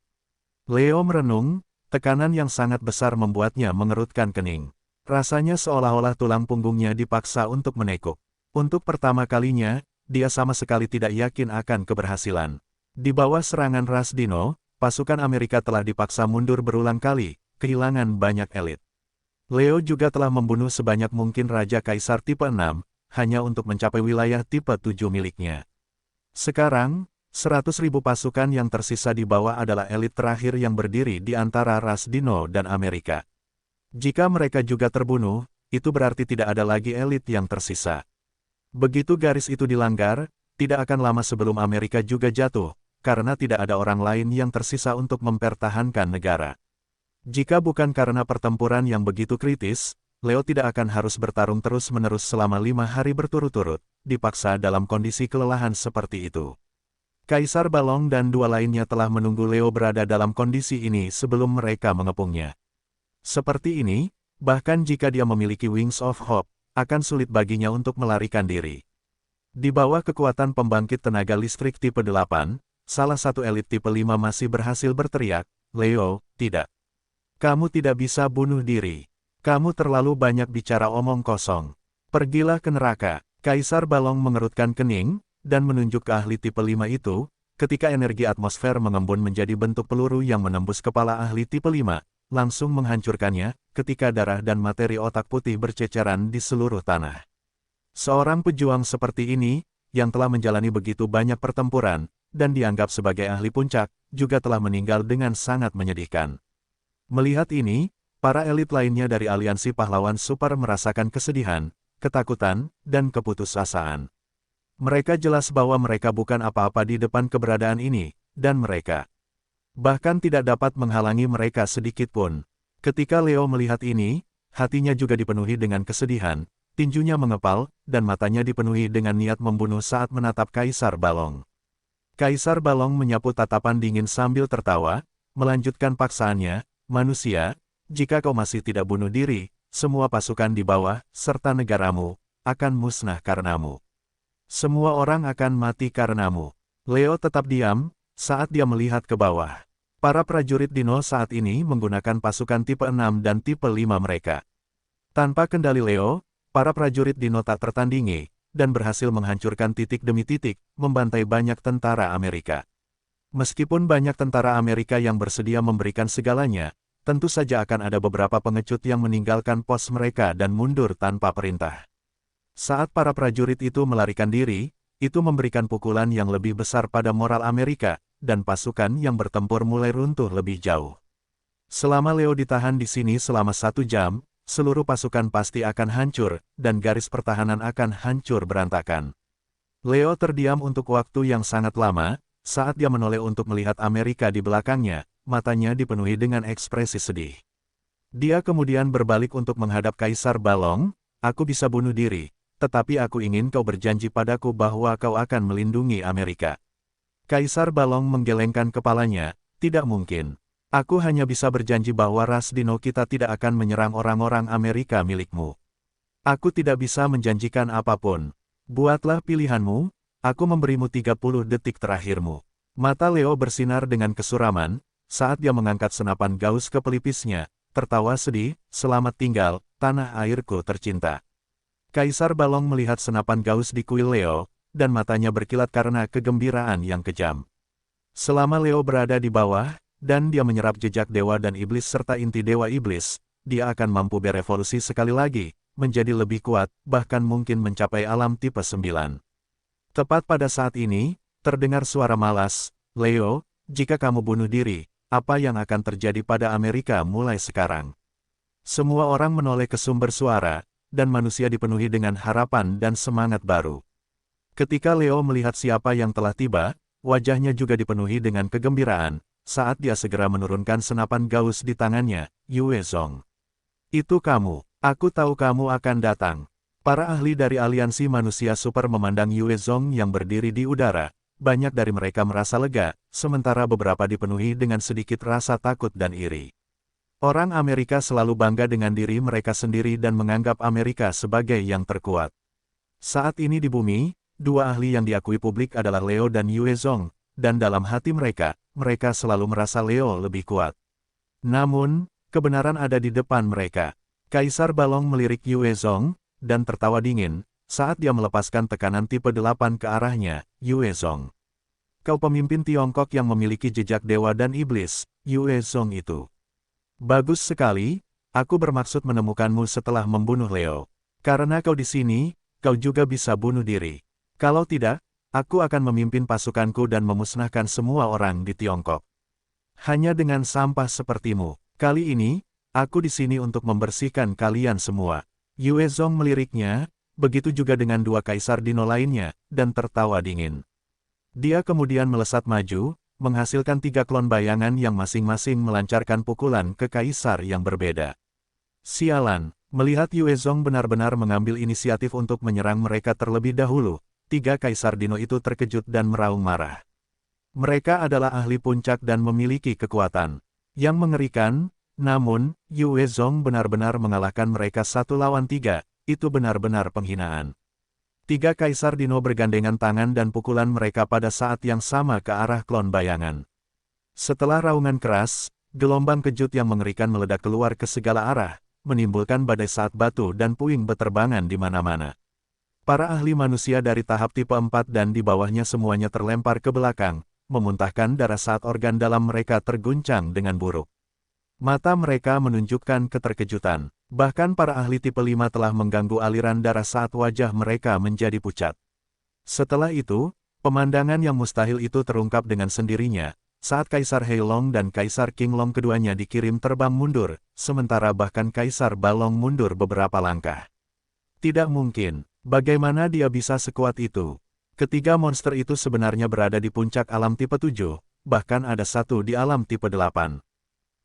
Leo merenung, tekanan yang sangat besar membuatnya mengerutkan kening. Rasanya seolah-olah tulang punggungnya dipaksa untuk menekuk. Untuk pertama kalinya, dia sama sekali tidak yakin akan keberhasilan. Di bawah serangan ras Dino, pasukan Amerika telah dipaksa mundur berulang kali, kehilangan banyak elit. Leo juga telah membunuh sebanyak mungkin Raja Kaisar tipe 6, hanya untuk mencapai wilayah tipe 7 miliknya. Sekarang, 100.000 pasukan yang tersisa di bawah adalah elit terakhir yang berdiri di antara ras Dino dan Amerika. Jika mereka juga terbunuh, itu berarti tidak ada lagi elit yang tersisa. Begitu garis itu dilanggar, tidak akan lama sebelum Amerika juga jatuh, karena tidak ada orang lain yang tersisa untuk mempertahankan negara. Jika bukan karena pertempuran yang begitu kritis, Leo tidak akan harus bertarung terus-menerus selama 5 hari berturut-turut, dipaksa dalam kondisi kelelahan seperti itu. Kaisar Balong dan 2 lainnya telah menunggu Leo berada dalam kondisi ini sebelum mereka mengepungnya. Seperti ini, bahkan jika dia memiliki Wings of Hope, akan sulit baginya untuk melarikan diri. Di bawah kekuatan pembangkit tenaga listrik tipe 8, salah satu elit tipe 5 masih berhasil berteriak, "Leo, tidak. Kamu tidak bisa bunuh diri. Kamu terlalu banyak bicara omong kosong. Pergilah ke neraka." Kaisar Balong mengerutkan kening, dan menunjuk ke ahli tipe 5 itu, ketika energi atmosfer mengembun menjadi bentuk peluru yang menembus kepala ahli tipe 5, langsung menghancurkannya, ketika darah dan materi otak putih berceceran di seluruh tanah. Seorang pejuang seperti ini, yang telah menjalani begitu banyak pertempuran, dan dianggap sebagai ahli puncak, juga telah meninggal dengan sangat menyedihkan. Melihat ini, para elit lainnya dari aliansi pahlawan super merasakan kesedihan, ketakutan, dan keputusasaan. Mereka jelas bahwa mereka bukan apa-apa di depan keberadaan ini, dan mereka bahkan tidak dapat menghalangi mereka sedikit pun. Ketika Leo melihat ini, hatinya juga dipenuhi dengan kesedihan, tinjunya mengepal, dan matanya dipenuhi dengan niat membunuh saat menatap Kaisar Balong. Kaisar Balong menyapu tatapan dingin sambil tertawa, melanjutkan paksaannya, "Manusia, jika kau masih tidak bunuh diri, semua pasukan di bawah, serta negaramu, akan musnah karenamu. Semua orang akan mati karenamu." Leo tetap diam, saat dia melihat ke bawah. Para prajurit Dino saat ini menggunakan pasukan tipe 6 dan tipe 5 mereka. Tanpa kendali Leo, para prajurit Dino tak tertandingi, dan berhasil menghancurkan titik demi titik, membantai banyak tentara Amerika. Meskipun banyak tentara Amerika yang bersedia memberikan segalanya, tentu saja akan ada beberapa pengecut yang meninggalkan pos mereka dan mundur tanpa perintah. Saat para prajurit itu melarikan diri, itu memberikan pukulan yang lebih besar pada moral Amerika, dan pasukan yang bertempur mulai runtuh lebih jauh. Selama Leo ditahan di sini selama 1 jam, seluruh pasukan pasti akan hancur, dan garis pertahanan akan hancur berantakan. Leo terdiam untuk waktu yang sangat lama, saat dia menoleh untuk melihat Amerika di belakangnya, matanya dipenuhi dengan ekspresi sedih. Dia kemudian berbalik untuk menghadap Kaisar Balong, "Aku bisa bunuh diri, tetapi aku ingin kau berjanji padaku bahwa kau akan melindungi Amerika." Kaisar Balong menggelengkan kepalanya, "Tidak mungkin. Aku hanya bisa berjanji bahwa ras Dino kita tidak akan menyerang orang-orang Amerika milikmu. Aku tidak bisa menjanjikan apapun. Buatlah pilihanmu, aku memberimu 30 detik terakhirmu." Mata Leo bersinar dengan kesuraman, saat dia mengangkat senapan gaus ke pelipisnya, tertawa sedih, "Selamat tinggal, tanah airku tercinta." Kaisar Balong melihat senapan gaus di kuil Leo, dan matanya berkilat karena kegembiraan yang kejam. Selama Leo berada di bawah, dan dia menyerap jejak dewa dan iblis serta inti dewa iblis, dia akan mampu berevolusi sekali lagi, menjadi lebih kuat, bahkan mungkin mencapai alam tipe 9. Tepat pada saat ini, terdengar suara malas, "Leo, jika kamu bunuh diri, apa yang akan terjadi pada Amerika mulai sekarang?" Semua orang menoleh ke sumber suara, dan manusia dipenuhi dengan harapan dan semangat baru. Ketika Leo melihat siapa yang telah tiba, wajahnya juga dipenuhi dengan kegembiraan, saat dia segera menurunkan senapan gaus di tangannya, "Yue Zong. Itu kamu. Aku tahu kamu akan datang." Para ahli dari aliansi manusia super memandang Yue Zong yang berdiri di udara. Banyak dari mereka merasa lega, sementara beberapa dipenuhi dengan sedikit rasa takut dan iri. Orang Amerika selalu bangga dengan diri mereka sendiri dan menganggap Amerika sebagai yang terkuat. Saat ini di bumi, 2 ahli yang diakui publik adalah Leo dan Yue Zong, dan dalam hati mereka, mereka selalu merasa Leo lebih kuat. Namun, kebenaran ada di depan mereka. Kaisar Balong melirik Yue Zong, dan tertawa dingin, saat dia melepaskan tekanan tipe 8 ke arahnya, "Yue Zong. Kau pemimpin Tiongkok yang memiliki jejak dewa dan iblis, Yue Zong itu. Bagus sekali, aku bermaksud menemukanmu setelah membunuh Leo. Karena kau di sini, kau juga bisa bunuh diri. Kalau tidak, aku akan memimpin pasukanku dan memusnahkan semua orang di Tiongkok. Hanya dengan sampah sepertimu. Kali ini, aku di sini untuk membersihkan kalian semua. Yue Zong meliriknya, begitu juga dengan dua kaisar dino lainnya, dan tertawa dingin. Dia kemudian melesat maju, menghasilkan 3 klon bayangan yang masing-masing melancarkan pukulan ke kaisar yang berbeda. Sialan, melihat Yue Zong benar-benar mengambil inisiatif untuk menyerang mereka terlebih dahulu, 3 kaisar dino itu terkejut dan meraung marah. Mereka adalah ahli puncak dan memiliki kekuatan yang mengerikan, namun, Yue Zong benar-benar mengalahkan mereka 1 lawan 3, itu benar-benar penghinaan. 3 kaisar dino bergandengan tangan dan pukulan mereka pada saat yang sama ke arah klon bayangan. Setelah raungan keras, gelombang kejut yang mengerikan meledak keluar ke segala arah, menimbulkan badai saat batu dan puing beterbangan di mana-mana. Para ahli manusia dari tahap tipe 4 dan di bawahnya semuanya terlempar ke belakang, memuntahkan darah saat organ dalam mereka terguncang dengan buruk. Mata mereka menunjukkan keterkejutan. Bahkan para ahli tipe 5 telah mengganggu aliran darah saat wajah mereka menjadi pucat. Setelah itu, pemandangan yang mustahil itu terungkap dengan sendirinya, saat Kaisar Heilong dan Kaisar Qinglong keduanya dikirim terbang mundur, sementara bahkan Kaisar Balong mundur beberapa langkah. Tidak mungkin, bagaimana dia bisa sekuat itu? Ketiga monster itu sebenarnya berada di puncak alam tipe 7, bahkan ada satu di alam tipe 8.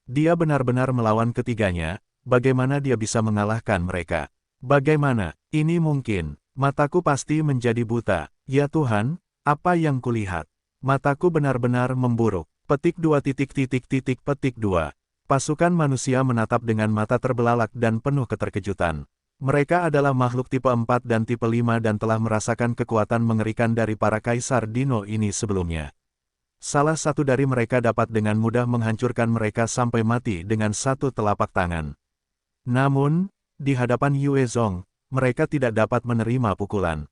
Dia benar-benar melawan ketiganya. Bagaimana dia bisa mengalahkan mereka? Bagaimana? Ini mungkin. Mataku pasti menjadi buta. Ya Tuhan, apa yang kulihat? Mataku benar-benar memburuk. Petik 2. Pasukan manusia menatap dengan mata terbelalak dan penuh keterkejutan. Mereka adalah makhluk tipe 4 dan tipe 5 dan telah merasakan kekuatan mengerikan dari para kaisar dino ini sebelumnya. Salah satu dari mereka dapat dengan mudah menghancurkan mereka sampai mati dengan satu telapak tangan. Namun, di hadapan Yue Zong, mereka tidak dapat menerima pukulan.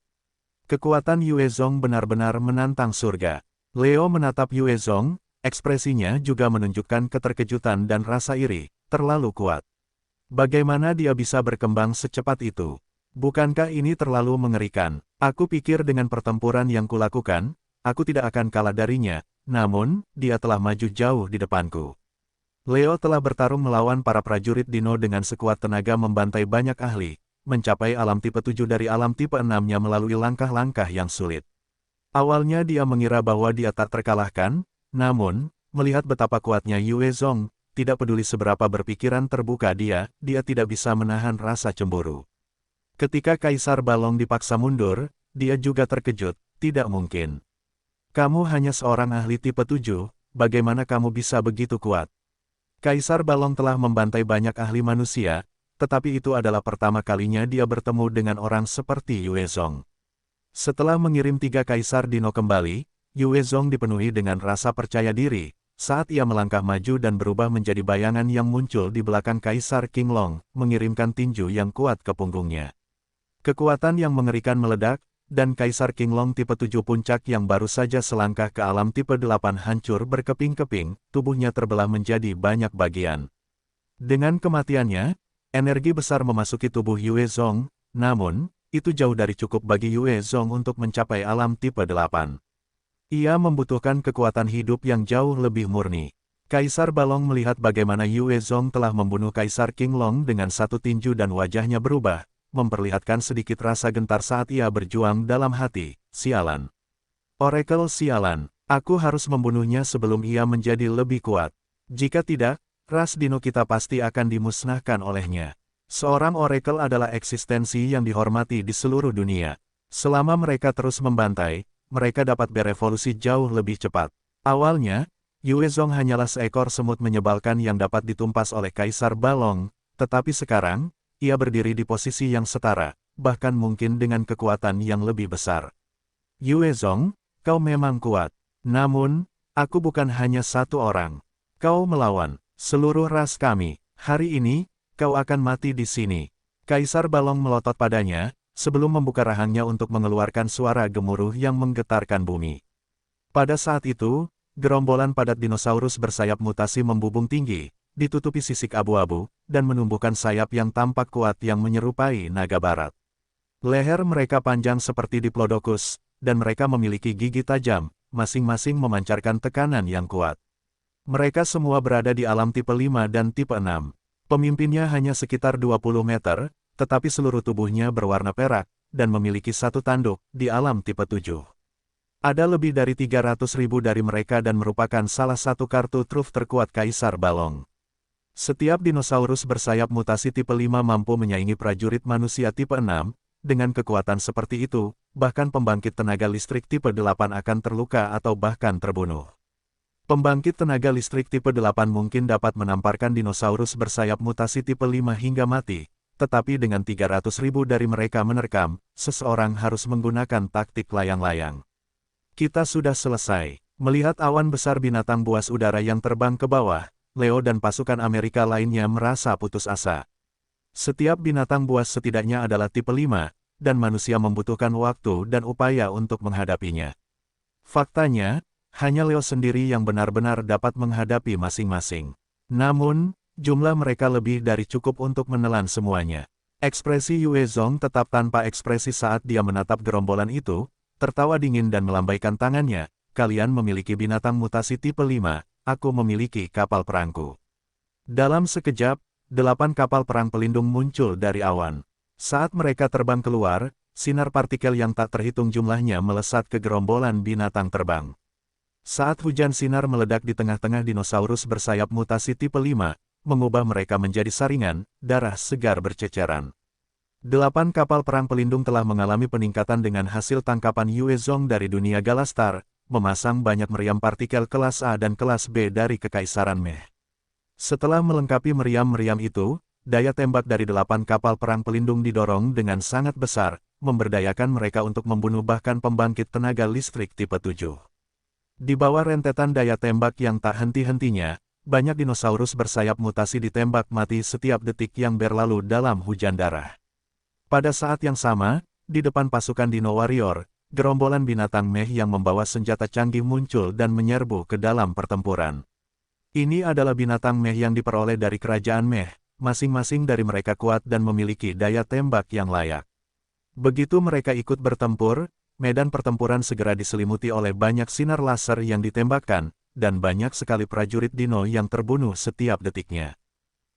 Kekuatan Yue Zong benar-benar menantang surga. Leo menatap Yue Zong, ekspresinya juga menunjukkan keterkejutan dan rasa iri, terlalu kuat. Bagaimana dia bisa berkembang secepat itu? Bukankah ini terlalu mengerikan? Aku pikir dengan pertempuran yang kulakukan, aku tidak akan kalah darinya, namun, dia telah maju jauh di depanku. Leo telah bertarung melawan para prajurit dino dengan sekuat tenaga membantai banyak ahli, mencapai alam tipe 7 dari alam tipe 6-nya melalui langkah-langkah yang sulit. Awalnya dia mengira bahwa dia tak terkalahkan, namun, melihat betapa kuatnya Yue Zong, tidak peduli seberapa berpikiran terbuka dia tidak bisa menahan rasa cemburu. Ketika Kaisar Balong dipaksa mundur, dia juga terkejut, tidak mungkin. Kamu hanya seorang ahli tipe 7, bagaimana kamu bisa begitu kuat? Kaisar Balong telah membantai banyak ahli manusia, tetapi itu adalah pertama kalinya dia bertemu dengan orang seperti Yue Zong. Setelah mengirim 3 kaisar dino kembali, Yue Zong dipenuhi dengan rasa percaya diri, saat ia melangkah maju dan berubah menjadi bayangan yang muncul di belakang Kaisar Qinglong, mengirimkan tinju yang kuat ke punggungnya. Kekuatan yang mengerikan meledak, dan Kaisar Qinglong tipe 7 puncak yang baru saja selangkah ke alam tipe 8 hancur berkeping-keping, tubuhnya terbelah menjadi banyak bagian. Dengan kematiannya, energi besar memasuki tubuh Yue Zong, namun, itu jauh dari cukup bagi Yue Zong untuk mencapai alam tipe 8. Ia membutuhkan kekuatan hidup yang jauh lebih murni. Kaisar Balong melihat bagaimana Yue Zong telah membunuh Kaisar Qinglong dengan satu tinju dan wajahnya berubah, memperlihatkan sedikit rasa gentar saat ia berjuang dalam hati. Sialan. Oracle sialan, aku harus membunuhnya sebelum ia menjadi lebih kuat. Jika tidak, ras dino kita pasti akan dimusnahkan olehnya. Seorang Oracle adalah eksistensi yang dihormati di seluruh dunia. Selama mereka terus membantai, mereka dapat berevolusi jauh lebih cepat. Awalnya, Yue Zong hanyalah seekor semut menyebalkan yang dapat ditumpas oleh Kaisar Balong, tetapi sekarang, ia berdiri di posisi yang setara, bahkan mungkin dengan kekuatan yang lebih besar. Yue Zong, kau memang kuat. Namun, aku bukan hanya satu orang. Kau melawan seluruh ras kami. Hari ini, kau akan mati di sini. Kaisar Balong melotot padanya, sebelum membuka rahangnya untuk mengeluarkan suara gemuruh yang menggetarkan bumi. Pada saat itu, gerombolan padat dinosaurus bersayap mutasi membubung tinggi, ditutupi sisik abu-abu, dan menumbuhkan sayap yang tampak kuat yang menyerupai naga barat. Leher mereka panjang seperti Diplodocus, dan mereka memiliki gigi tajam, masing-masing memancarkan tekanan yang kuat. Mereka semua berada di alam tipe 5 dan tipe 6. Pemimpinnya hanya sekitar 20 meter, tetapi seluruh tubuhnya berwarna perak, dan memiliki satu tanduk di alam tipe 7. Ada lebih dari 300.000 dari mereka dan merupakan salah satu kartu truf terkuat Kaisar Balong. Setiap dinosaurus bersayap mutasi tipe 5 mampu menyaingi prajurit manusia tipe 6, dengan kekuatan seperti itu, bahkan pembangkit tenaga listrik tipe 8 akan terluka atau bahkan terbunuh. Pembangkit tenaga listrik tipe 8 mungkin dapat menamparkan dinosaurus bersayap mutasi tipe 5 hingga mati, tetapi dengan 300.000 dari mereka menerkam, seseorang harus menggunakan taktik layang-layang. Kita sudah selesai. Melihat awan besar binatang buas udara yang terbang ke bawah, Leo dan pasukan Amerika lainnya merasa putus asa. Setiap binatang buas setidaknya adalah tipe 5, dan manusia membutuhkan waktu dan upaya untuk menghadapinya. Faktanya, hanya Leo sendiri yang benar-benar dapat menghadapi masing-masing. Namun, jumlah mereka lebih dari cukup untuk menelan semuanya. Ekspresi Yue Zong tetap tanpa ekspresi saat dia menatap gerombolan itu, tertawa dingin dan melambaikan tangannya. Kalian memiliki binatang mutasi tipe 5, aku memiliki kapal perangku. Dalam sekejap, 8 kapal perang pelindung muncul dari awan. Saat mereka terbang keluar, sinar partikel yang tak terhitung jumlahnya melesat ke gerombolan binatang terbang. Saat hujan sinar meledak di tengah-tengah dinosaurus bersayap mutasi tipe 5, mengubah mereka menjadi saringan, darah segar berceceran. 8 kapal perang pelindung telah mengalami peningkatan dengan hasil tangkapan Yue Zong dari dunia Galastar, memasang banyak meriam partikel kelas A dan kelas B dari Kekaisaran Meh. Setelah melengkapi meriam-meriam itu, daya tembak dari 8 kapal perang pelindung didorong dengan sangat besar, memberdayakan mereka untuk membunuh bahkan pembangkit tenaga listrik tipe 7. Di bawah rentetan daya tembak yang tak henti-hentinya, banyak dinosaurus bersayap mutasi ditembak mati setiap detik yang berlalu dalam hujan darah. Pada saat yang sama, di depan pasukan Dino Warrior, gerombolan binatang Meh yang membawa senjata canggih muncul dan menyerbu ke dalam pertempuran. Ini adalah binatang Meh yang diperoleh dari kerajaan Meh, masing-masing dari mereka kuat dan memiliki daya tembak yang layak. Begitu mereka ikut bertempur, medan pertempuran segera diselimuti oleh banyak sinar laser yang ditembakkan, dan banyak sekali prajurit Dino yang terbunuh setiap detiknya.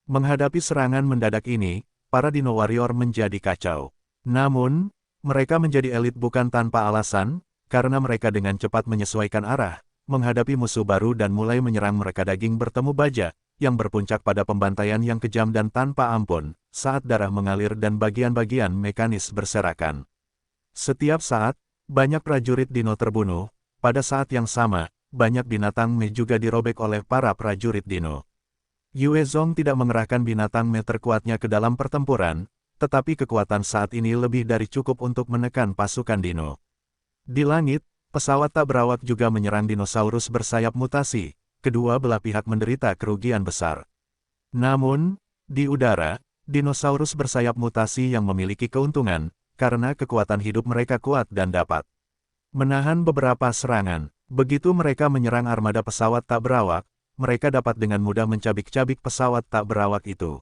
Menghadapi serangan mendadak ini, para Dino Warrior menjadi kacau. Namun, mereka menjadi elit bukan tanpa alasan, karena mereka dengan cepat menyesuaikan arah, menghadapi musuh baru dan mulai menyerang mereka daging bertemu baja, yang berpuncak pada pembantaian yang kejam dan tanpa ampun, saat darah mengalir dan bagian-bagian mekanis berserakan. Setiap saat, banyak prajurit Dino terbunuh, pada saat yang sama, banyak binatang Meh juga dirobek oleh para prajurit Dino. Yue Zong tidak mengerahkan binatang Meh terkuatnya ke dalam pertempuran, tetapi kekuatan saat ini lebih dari cukup untuk menekan pasukan Dino. Di langit, pesawat tak berawak juga menyerang dinosaurus bersayap mutasi, kedua belah pihak menderita kerugian besar. Namun, di udara, dinosaurus bersayap mutasi yang memiliki keuntungan, karena kekuatan hidup mereka kuat dan dapat menahan beberapa serangan. Begitu mereka menyerang armada pesawat tak berawak, mereka dapat dengan mudah mencabik-cabik pesawat tak berawak itu.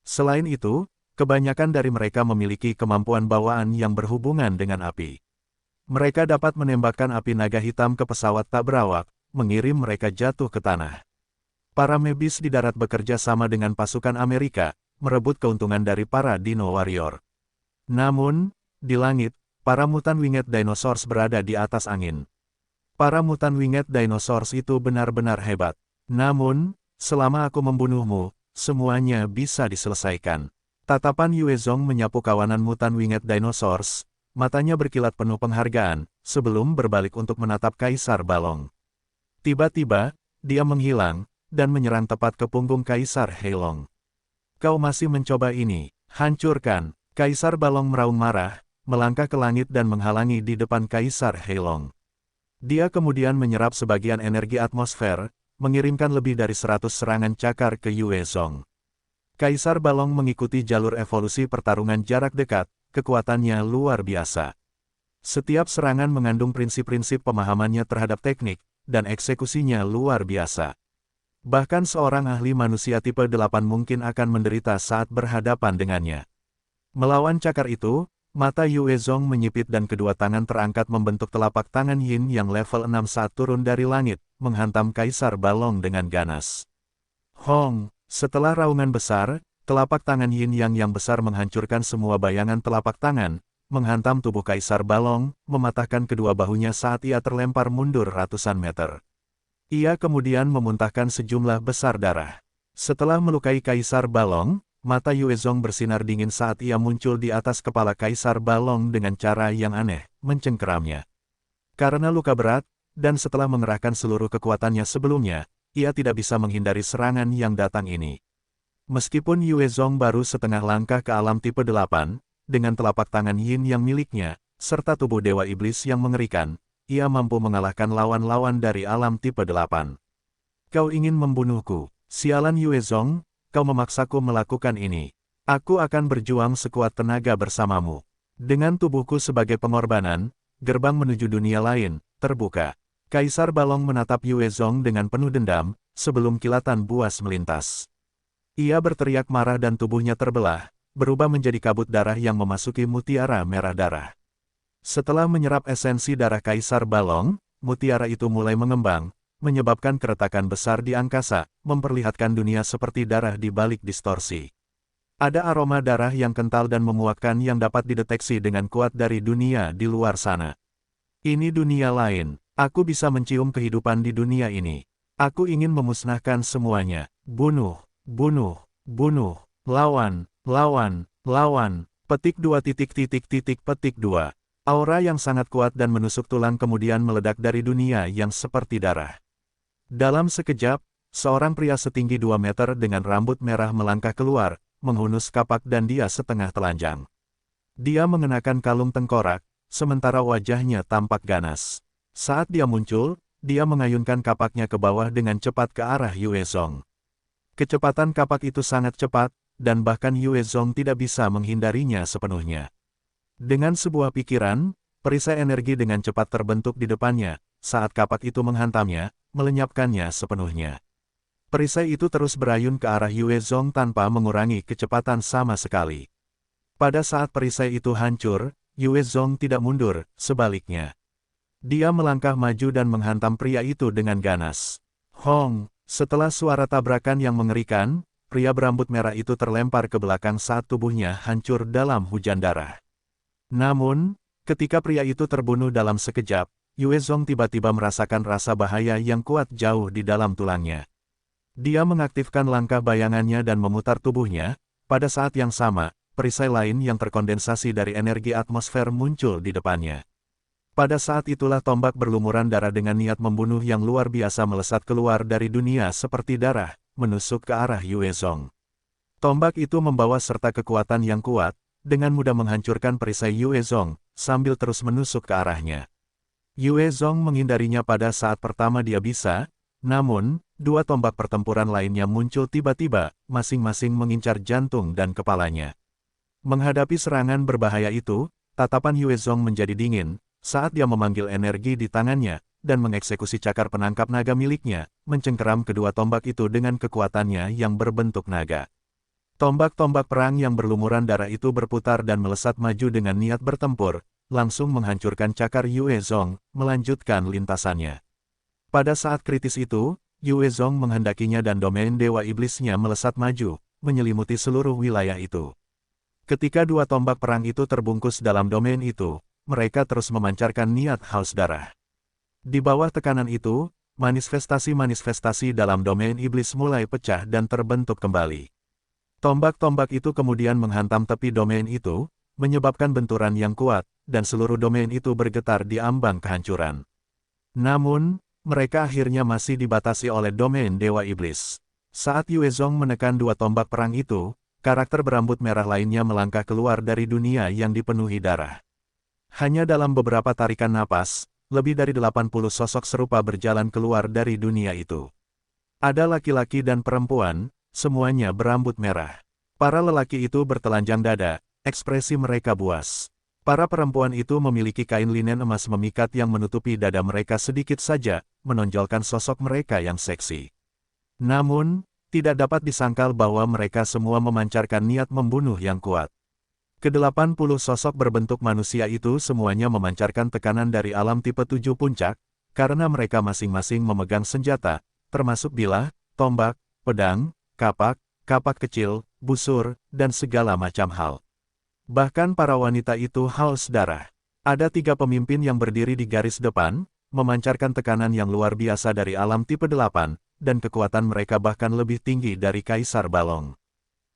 Selain itu, kebanyakan dari mereka memiliki kemampuan bawaan yang berhubungan dengan api. Mereka dapat menembakkan api naga hitam ke pesawat tak berawak, mengirim mereka jatuh ke tanah. Para Mebis di darat bekerja sama dengan pasukan Amerika, merebut keuntungan dari para Dino Warrior. Namun, di langit, para mutan winged dinosaurs berada di atas angin. Para mutan winged dinosaurs itu benar-benar hebat. Namun, selama aku membunuhmu, semuanya bisa diselesaikan. Tatapan Yue Zong menyapu kawanan mutan winged dinosaurs, matanya berkilat penuh penghargaan, sebelum berbalik untuk menatap Kaisar Balong. Tiba-tiba, dia menghilang, dan menyerang tepat ke punggung Kaisar Heilong. Kau masih mencoba ini, hancurkan. Kaisar Balong meraung marah, melangkah ke langit dan menghalangi di depan Kaisar Heilong. Dia kemudian menyerap sebagian energi atmosfer, mengirimkan lebih dari 100 serangan cakar ke Yue Zong. Kaisar Balong mengikuti jalur evolusi pertarungan jarak dekat, kekuatannya luar biasa. Setiap serangan mengandung prinsip-prinsip pemahamannya terhadap teknik, dan eksekusinya luar biasa. Bahkan seorang ahli manusia tipe 8 mungkin akan menderita saat berhadapan dengannya. Melawan cakar itu, mata Yue Zong menyipit dan kedua tangan terangkat membentuk telapak tangan Yin yang level 6 saat turun dari langit, menghantam Kaisar Balong dengan ganas. Hong, setelah raungan besar, telapak tangan Yin yang besar menghancurkan semua bayangan telapak tangan, menghantam tubuh Kaisar Balong, mematahkan kedua bahunya saat ia terlempar mundur ratusan meter. Ia kemudian memuntahkan sejumlah besar darah. Setelah melukai Kaisar Balong, mata Yue Zong bersinar dingin saat ia muncul di atas kepala Kaisar Balong dengan cara yang aneh, mencengkeramnya. Karena luka berat, dan setelah mengerahkan seluruh kekuatannya sebelumnya, ia tidak bisa menghindari serangan yang datang ini. Meskipun Yue Zong baru setengah langkah ke alam tipe 8, dengan telapak tangan Yin yang miliknya, serta tubuh Dewa Iblis yang mengerikan, ia mampu mengalahkan lawan-lawan dari alam tipe 8. Kau ingin membunuhku, sialan Yue Zong, kau memaksaku melakukan ini. Aku akan berjuang sekuat tenaga bersamamu. Dengan tubuhku sebagai pengorbanan, gerbang menuju dunia lain terbuka. Kaisar Balong menatap Yue Zong dengan penuh dendam, sebelum kilatan buas melintas. Ia berteriak marah dan tubuhnya terbelah, berubah menjadi kabut darah yang memasuki mutiara merah darah. Setelah menyerap esensi darah Kaisar Balong, mutiara itu mulai mengembang, menyebabkan keretakan besar di angkasa, memperlihatkan dunia seperti darah di balik distorsi. Ada aroma darah yang kental dan memuakkan yang dapat dideteksi dengan kuat dari dunia di luar sana. Ini dunia lain, aku bisa mencium kehidupan di dunia ini. Aku ingin memusnahkan semuanya, bunuh, bunuh, bunuh, lawan, lawan, lawan, petik 2 petik 2. Aura yang sangat kuat dan menusuk tulang kemudian meledak dari dunia yang seperti darah. Dalam sekejap, seorang pria setinggi 2 meter dengan rambut merah melangkah keluar, menghunus kapak dan dia setengah telanjang. Dia mengenakan kalung tengkorak, sementara wajahnya tampak ganas. Saat dia muncul, dia mengayunkan kapaknya ke bawah dengan cepat ke arah Yue Zong. Kecepatan kapak itu sangat cepat, dan bahkan Yue Zong tidak bisa menghindarinya sepenuhnya. Dengan sebuah pikiran, perisai energi dengan cepat terbentuk di depannya, saat kapak itu menghantamnya, melenyapkannya sepenuhnya. Perisai itu terus berayun ke arah Yue Zong tanpa mengurangi kecepatan sama sekali. Pada saat perisai itu hancur, Yue Zong tidak mundur, sebaliknya. Dia melangkah maju dan menghantam pria itu dengan ganas. Hong, setelah suara tabrakan yang mengerikan, pria berambut merah itu terlempar ke belakang saat tubuhnya hancur dalam hujan darah. Namun, ketika pria itu terbunuh dalam sekejap, Yue Zong tiba-tiba merasakan rasa bahaya yang kuat jauh di dalam tulangnya. Dia mengaktifkan langkah bayangannya dan memutar tubuhnya. Pada saat yang sama, perisai lain yang terkondensasi dari energi atmosfer muncul di depannya. Pada saat itulah tombak berlumuran darah dengan niat membunuh yang luar biasa melesat keluar dari dunia seperti darah, menusuk ke arah Yue Zong. Tombak itu membawa serta kekuatan yang kuat, dengan mudah menghancurkan perisai Yue Zong, sambil terus menusuk ke arahnya. Yue Zong menghindarinya pada saat pertama dia bisa, namun, 2 tombak pertempuran lainnya muncul tiba-tiba, masing-masing mengincar jantung dan kepalanya. Menghadapi serangan berbahaya itu, tatapan Yue Zong menjadi dingin, saat dia memanggil energi di tangannya, dan mengeksekusi cakar penangkap naga miliknya, mencengkeram kedua tombak itu dengan kekuatannya yang berbentuk naga. Tombak-tombak perang yang berlumuran darah itu berputar dan melesat maju dengan niat bertempur, langsung menghancurkan cakar Yue Zong, melanjutkan lintasannya. Pada saat kritis itu, Yue Zong menghendakinya dan domain Dewa Iblisnya melesat maju, menyelimuti seluruh wilayah itu. Ketika 2 tombak perang itu terbungkus dalam domain itu, mereka terus memancarkan niat haus darah. Di bawah tekanan itu, manifestasi-manifestasi dalam domain iblis mulai pecah dan terbentuk kembali. Tombak-tombak itu kemudian menghantam tepi domain itu, menyebabkan benturan yang kuat, dan seluruh domain itu bergetar di ambang kehancuran. Namun, mereka akhirnya masih dibatasi oleh domain Dewa Iblis. Saat Yue Zong menekan 2 tombak perang itu, karakter berambut merah lainnya melangkah keluar dari dunia yang dipenuhi darah. Hanya dalam beberapa tarikan napas, lebih dari 80 sosok serupa berjalan keluar dari dunia itu. Ada laki-laki dan perempuan, semuanya berambut merah. Para lelaki itu bertelanjang dada, ekspresi mereka buas. Para perempuan itu memiliki kain linen emas memikat yang menutupi dada mereka sedikit saja, menonjolkan sosok mereka yang seksi. Namun, tidak dapat disangkal bahwa mereka semua memancarkan niat membunuh yang kuat. Ke-80 sosok berbentuk manusia itu semuanya memancarkan tekanan dari alam tipe 7 puncak, karena mereka masing-masing memegang senjata, termasuk bilah, tombak, pedang, kapak, kapak kecil, busur, dan segala macam hal. Bahkan para wanita itu haus darah. Ada 3 pemimpin yang berdiri di garis depan, memancarkan tekanan yang luar biasa dari alam tipe 8, dan kekuatan mereka bahkan lebih tinggi dari Kaisar Balong.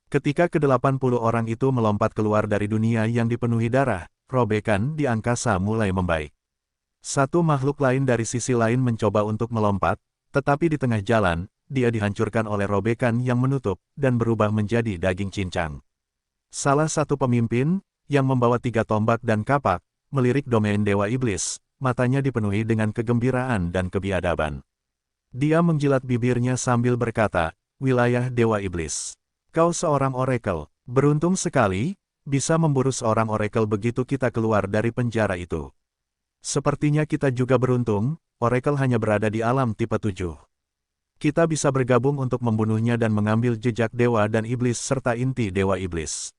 Ketika ke-80 orang itu melompat keluar dari dunia yang dipenuhi darah, robekan di angkasa mulai membaik. Satu makhluk lain dari sisi lain mencoba untuk melompat, tetapi di tengah jalan, dia dihancurkan oleh robekan yang menutup, dan berubah menjadi daging cincang. Salah satu pemimpin, yang membawa 3 tombak dan kapak, melirik domain Dewa Iblis, matanya dipenuhi dengan kegembiraan dan kebiadaban. Dia menjilat bibirnya sambil berkata, "Wilayah Dewa Iblis. Kau seorang oracle, beruntung sekali, bisa memburu seorang oracle begitu kita keluar dari penjara itu. Sepertinya kita juga beruntung, oracle hanya berada di alam tipe 7. Kita bisa bergabung untuk membunuhnya dan mengambil jejak dewa dan iblis serta inti Dewa Iblis.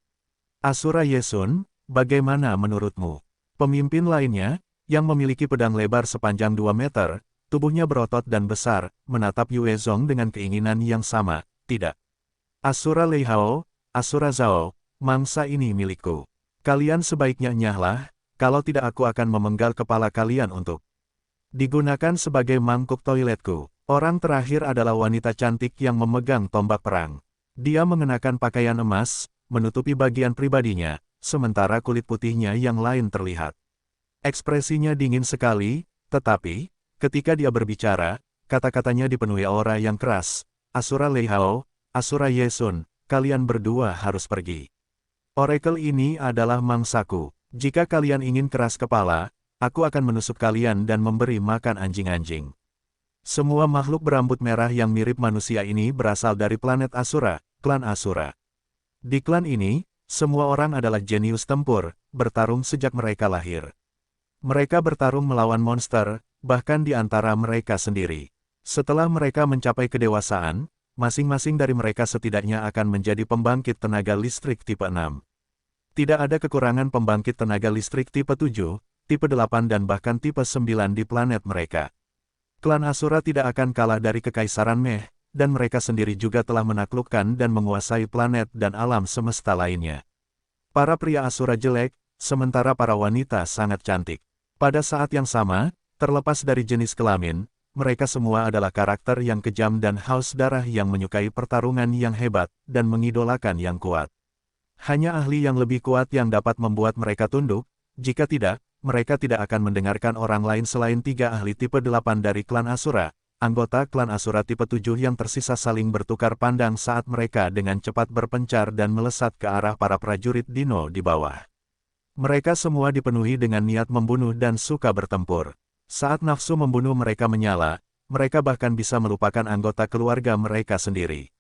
Asura Yesun, bagaimana menurutmu?" Pemimpin lainnya, yang memiliki pedang lebar sepanjang 2 meter, tubuhnya berotot dan besar, menatap Yue Zong dengan keinginan yang sama, "Tidak. Asura Lei Hao, Asura Zhao, mangsa ini milikku. Kalian sebaiknya nyahlah, kalau tidak aku akan memenggal kepala kalian untuk digunakan sebagai mangkuk toiletku." Orang terakhir adalah wanita cantik yang memegang tombak perang. Dia mengenakan pakaian emas, menutupi bagian pribadinya, sementara kulit putihnya yang lain terlihat. Ekspresinya dingin sekali, tetapi, ketika dia berbicara, kata-katanya dipenuhi aura yang keras. "Asura Lei Hao, Asura Yesun, kalian berdua harus pergi. Oracle ini adalah mangsaku. Jika kalian ingin keras kepala, aku akan menusuk kalian dan memberi makan anjing-anjing." Semua makhluk berambut merah yang mirip manusia ini berasal dari planet Asura, klan Asura. Di klan ini, semua orang adalah jenius tempur, bertarung sejak mereka lahir. Mereka bertarung melawan monster, bahkan di antara mereka sendiri. Setelah mereka mencapai kedewasaan, masing-masing dari mereka setidaknya akan menjadi pembangkit tenaga listrik tipe 6. Tidak ada kekurangan pembangkit tenaga listrik tipe 7, tipe 8 dan bahkan tipe 9 di planet mereka. Klan Asura tidak akan kalah dari Kekaisaran Meh, dan mereka sendiri juga telah menaklukkan dan menguasai planet dan alam semesta lainnya. Para pria Asura jelek, sementara para wanita sangat cantik. Pada saat yang sama, terlepas dari jenis kelamin, mereka semua adalah karakter yang kejam dan haus darah yang menyukai pertarungan yang hebat, dan mengidolakan yang kuat. Hanya ahli yang lebih kuat yang dapat membuat mereka tunduk, jika tidak, mereka tidak akan mendengarkan orang lain selain 3 ahli tipe 8 dari klan Asura. Anggota klan Asura tipe 7 yang tersisa saling bertukar pandang saat mereka dengan cepat berpencar dan melesat ke arah para prajurit dino di bawah. Mereka semua dipenuhi dengan niat membunuh dan suka bertempur. Saat nafsu membunuh mereka menyala, mereka bahkan bisa melupakan anggota keluarga mereka sendiri.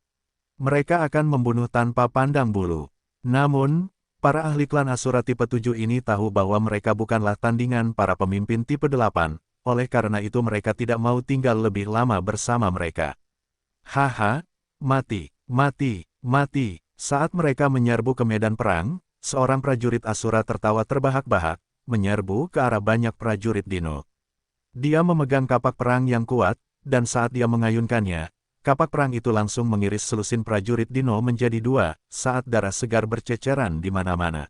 Mereka akan membunuh tanpa pandang bulu. Namun, para ahli klan Asura tipe 7 ini tahu bahwa mereka bukanlah tandingan para pemimpin tipe 8, oleh karena itu mereka tidak mau tinggal lebih lama bersama mereka. "Haha, mati, mati, mati." Saat mereka menyerbu ke medan perang, seorang prajurit Asura tertawa terbahak-bahak, menyerbu ke arah banyak prajurit dino. Dia memegang kapak perang yang kuat, dan saat dia mengayunkannya, kapak perang itu langsung mengiris selusin prajurit dino menjadi 2, saat darah segar berceceran di mana-mana.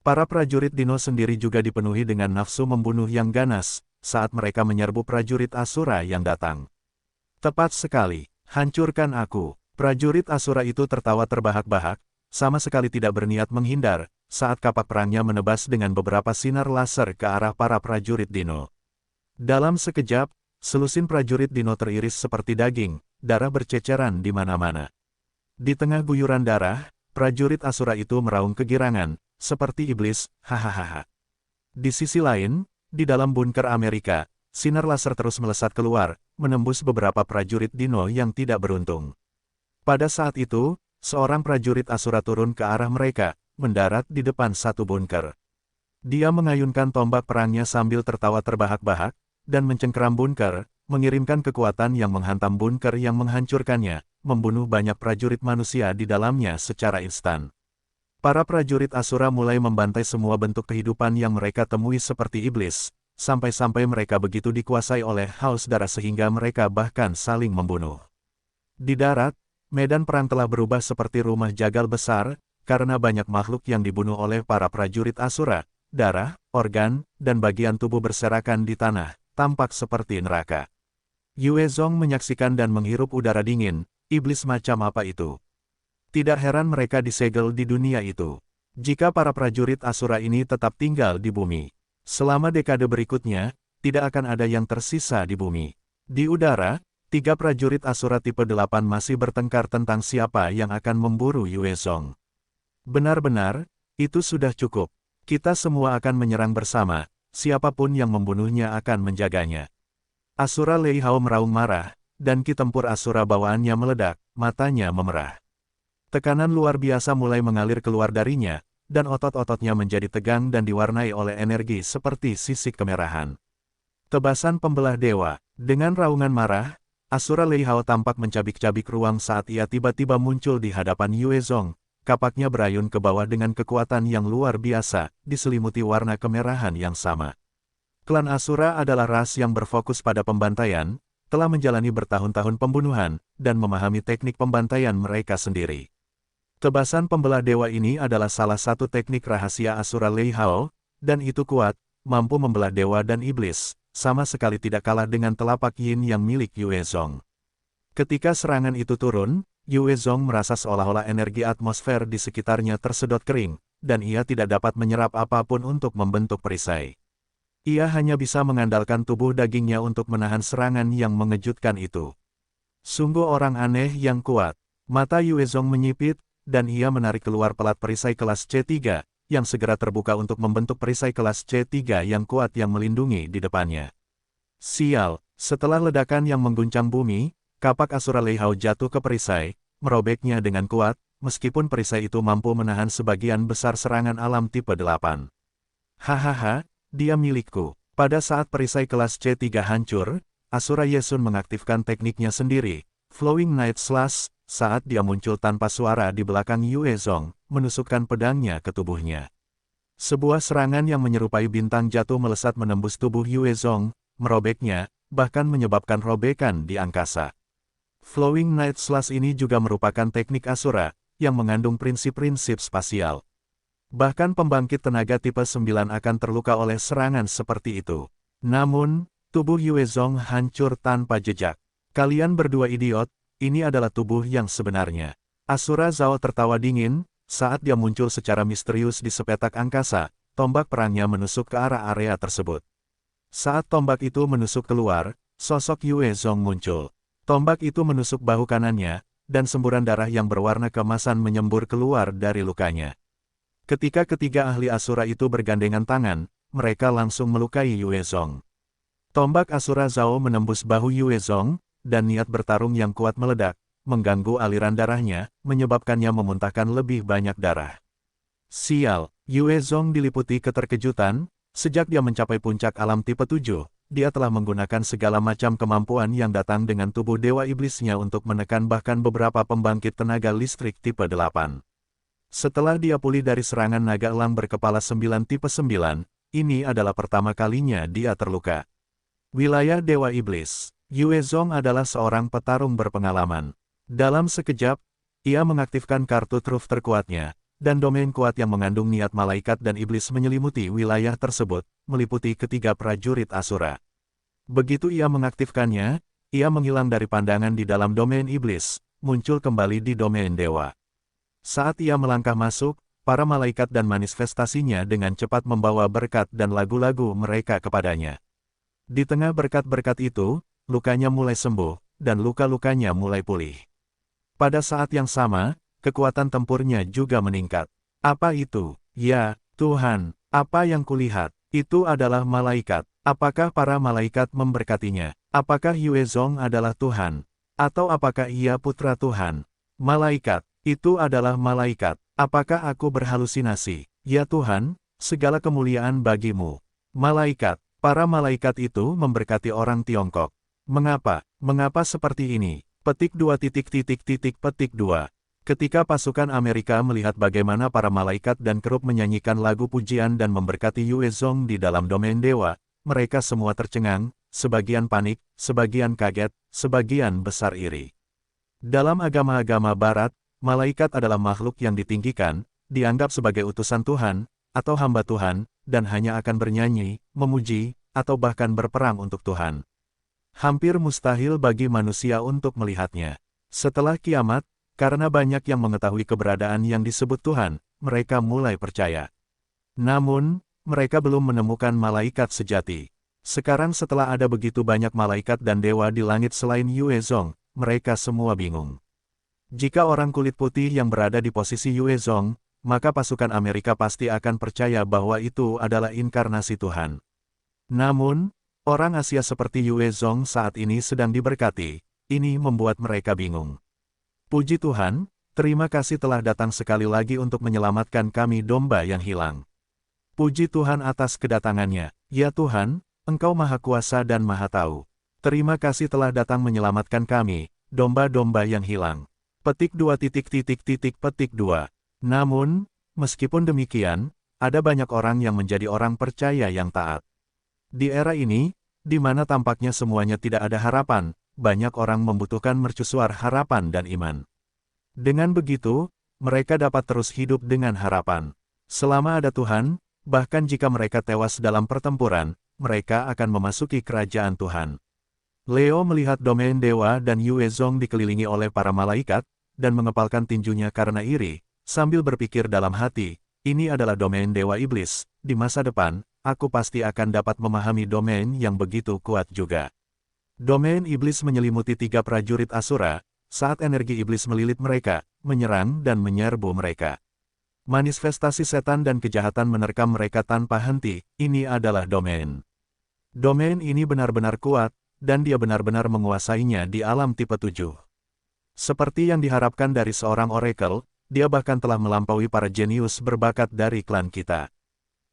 Para prajurit dino sendiri juga dipenuhi dengan nafsu membunuh yang ganas, saat mereka menyerbu prajurit Asura yang datang. "Tepat sekali, hancurkan aku." Prajurit Asura itu tertawa terbahak-bahak, sama sekali tidak berniat menghindar, saat kapak perangnya menebas dengan beberapa sinar laser ke arah para prajurit dino. Dalam sekejap, selusin prajurit dino teriris seperti daging, darah berceceran di mana-mana. Di tengah guyuran darah, prajurit Asura itu meraung kegirangan, seperti iblis, hahaha. Di sisi lain, di dalam bunker Amerika, sinar laser terus melesat keluar, menembus beberapa prajurit dino yang tidak beruntung. Pada saat itu, seorang prajurit Asura turun ke arah mereka, mendarat di depan satu bunker. Dia mengayunkan tombak perangnya sambil tertawa terbahak-bahak, dan mencengkeram bunker, mengirimkan kekuatan yang menghantam bunker yang menghancurkannya, membunuh banyak prajurit manusia di dalamnya secara instan. Para prajurit Asura mulai membantai semua bentuk kehidupan yang mereka temui seperti iblis, sampai-sampai mereka begitu dikuasai oleh haus darah sehingga mereka bahkan saling membunuh. Di darat, medan perang telah berubah seperti rumah jagal besar, karena banyak makhluk yang dibunuh oleh para prajurit Asura. Darah, organ, dan bagian tubuh berserakan di tanah, tampak seperti neraka. Yue Zong menyaksikan dan menghirup udara dingin, iblis macam apa itu? Tidak heran mereka disegel di dunia itu. Jika para prajurit Asura ini tetap tinggal di bumi, selama dekade berikutnya, tidak akan ada yang tersisa di bumi. Di udara, 3 prajurit Asura tipe 8 masih bertengkar tentang siapa yang akan memburu Yue Zong. Benar-benar, itu sudah cukup. Kita semua akan menyerang bersama, siapapun yang membunuhnya akan menjaganya. Asura Lei Hao meraung marah, dan ki tempur Asura bawaannya meledak, matanya memerah. Tekanan luar biasa mulai mengalir keluar darinya, dan otot-ototnya menjadi tegang dan diwarnai oleh energi seperti sisik kemerahan. Tebasan pembelah dewa, dengan raungan marah, Asura Lei Hao tampak mencabik-cabik ruang saat ia tiba-tiba muncul di hadapan Yue Zong. Kapaknya berayun ke bawah dengan kekuatan yang luar biasa, diselimuti warna kemerahan yang sama. Klan Asura adalah ras yang berfokus pada pembantaian, telah menjalani bertahun-tahun pembunuhan, dan memahami teknik pembantaian mereka sendiri. Tebasan pembelah dewa ini adalah salah satu teknik rahasia Asura Lei Hao, dan itu kuat, mampu membelah dewa dan iblis, sama sekali tidak kalah dengan telapak yin yang milik Yue Zong. Ketika serangan itu turun, Yue Zong merasa seolah-olah energi atmosfer di sekitarnya tersedot kering, dan ia tidak dapat menyerap apapun untuk membentuk perisai. Ia hanya bisa mengandalkan tubuh dagingnya untuk menahan serangan yang mengejutkan itu. Sungguh orang aneh yang kuat. Mata Yue Zong menyipit, dan ia menarik keluar pelat perisai kelas C3, yang segera terbuka untuk membentuk perisai kelas C3 yang kuat yang melindungi di depannya. Sial, setelah ledakan yang mengguncang bumi, kapak Asura Lei Hao jatuh ke perisai, merobeknya dengan kuat, meskipun perisai itu mampu menahan sebagian besar serangan alam tipe 8. Hahaha, dia milikku. Pada saat perisai kelas C3 hancur, Asura Yesun mengaktifkan tekniknya sendiri, Flowing Night Slash, saat dia muncul tanpa suara di belakang Yue Zong, menusukkan pedangnya ke tubuhnya. Sebuah serangan yang menyerupai bintang jatuh melesat menembus tubuh Yue Zong, merobeknya, bahkan menyebabkan robekan di angkasa. Flowing Night Slash ini juga merupakan teknik Asura, yang mengandung prinsip-prinsip spasial. Bahkan pembangkit tenaga tipe 9 akan terluka oleh serangan seperti itu. Namun, tubuh Yue Zong hancur tanpa jejak. Kalian berdua idiot, ini adalah tubuh yang sebenarnya. Asura Zhao tertawa dingin, saat dia muncul secara misterius di sepetak angkasa, tombak perangnya menusuk ke arah area tersebut. Saat tombak itu menusuk keluar, sosok Yue Zong muncul. Tombak itu menusuk bahu kanannya, dan semburan darah yang berwarna keemasan menyembur keluar dari lukanya. Ketika ketiga ahli Asura itu bergandengan tangan, mereka langsung melukai Yue Zong. Tombak Asura Zhao menembus bahu Yue Zong, dan niat bertarung yang kuat meledak, mengganggu aliran darahnya, menyebabkannya memuntahkan lebih banyak darah. Sial, Yue Zong diliputi keterkejutan, sejak dia mencapai puncak alam tipe 7. Dia telah menggunakan segala macam kemampuan yang datang dengan tubuh dewa iblisnya untuk menekan bahkan beberapa pembangkit tenaga listrik tipe 8. Setelah dia pulih dari serangan naga elang berkepala 9 tipe 9, ini adalah pertama kalinya dia terluka. Wilayah Dewa Iblis. Yue Zong adalah seorang petarung berpengalaman. Dalam sekejap, ia mengaktifkan kartu truf terkuatnya, dan domain kuat yang mengandung niat malaikat dan iblis menyelimuti wilayah tersebut, meliputi ketiga prajurit Asura. Begitu ia mengaktifkannya, ia menghilang dari pandangan di dalam domain iblis, muncul kembali di domain dewa. Saat ia melangkah masuk, para malaikat dan manifestasinya dengan cepat membawa berkat dan lagu-lagu mereka kepadanya. Di tengah berkat-berkat itu, lukanya mulai sembuh, dan luka-lukanya mulai pulih. Pada saat yang sama, kekuatan tempurnya juga meningkat. Apa itu? Ya, Tuhan, apa yang kulihat? Itu adalah malaikat. Apakah para malaikat memberkatinya? Apakah Yue Zong adalah Tuhan? Atau apakah ia putra Tuhan? Malaikat, itu adalah malaikat. Apakah aku berhalusinasi? Ya Tuhan, segala kemuliaan bagimu. Malaikat, para malaikat itu memberkati orang Tiongkok. Mengapa? Mengapa seperti ini? Petik 2 petik 2. Ketika pasukan Amerika melihat bagaimana para malaikat dan kerub menyanyikan lagu pujian dan memberkati Yue Zong di dalam domain dewa, mereka semua tercengang, sebagian panik, sebagian kaget, sebagian besar iri. Dalam agama-agama barat, malaikat adalah makhluk yang ditinggikan, dianggap sebagai utusan Tuhan, atau hamba Tuhan, dan hanya akan bernyanyi, memuji, atau bahkan berperang untuk Tuhan. Hampir mustahil bagi manusia untuk melihatnya. Setelah kiamat, karena banyak yang mengetahui keberadaan yang disebut Tuhan, mereka mulai percaya. Namun, mereka belum menemukan malaikat sejati. Sekarang setelah ada begitu banyak malaikat dan dewa di langit selain Yue Zong, mereka semua bingung. Jika orang kulit putih yang berada di posisi Yue Zong, maka pasukan Amerika pasti akan percaya bahwa itu adalah inkarnasi Tuhan. Namun, orang Asia seperti Yue Zong saat ini sedang diberkati, ini membuat mereka bingung. Puji Tuhan, terima kasih telah datang sekali lagi untuk menyelamatkan kami domba yang hilang. Puji Tuhan atas kedatangannya, ya Tuhan, Engkau Maha Kuasa dan Maha Tahu. Terima kasih telah datang menyelamatkan kami, domba-domba yang hilang. Petik 2 petik 2. Namun, meskipun demikian, ada banyak orang yang menjadi orang percaya yang taat. Di era ini, di mana tampaknya semuanya tidak ada harapan, banyak orang membutuhkan mercusuar harapan dan iman. Dengan begitu, mereka dapat terus hidup dengan harapan. Selama ada Tuhan, bahkan jika mereka tewas dalam pertempuran, mereka akan memasuki kerajaan Tuhan. Leo melihat domain dewa dan Yue Zong dikelilingi oleh para malaikat, dan mengepalkan tinjunya karena iri, sambil berpikir dalam hati, ini adalah domain dewa iblis, di masa depan, aku pasti akan dapat memahami domain yang begitu kuat juga. Domain iblis menyelimuti 3 prajurit Asura, saat energi iblis melilit mereka, menyerang dan menyerbu mereka. Manifestasi setan dan kejahatan menerkam mereka tanpa henti, ini adalah domain. Domain ini benar-benar kuat, dan dia benar-benar menguasainya di alam tipe 7. Seperti yang diharapkan dari seorang oracle, dia bahkan telah melampaui para jenius berbakat dari klan kita.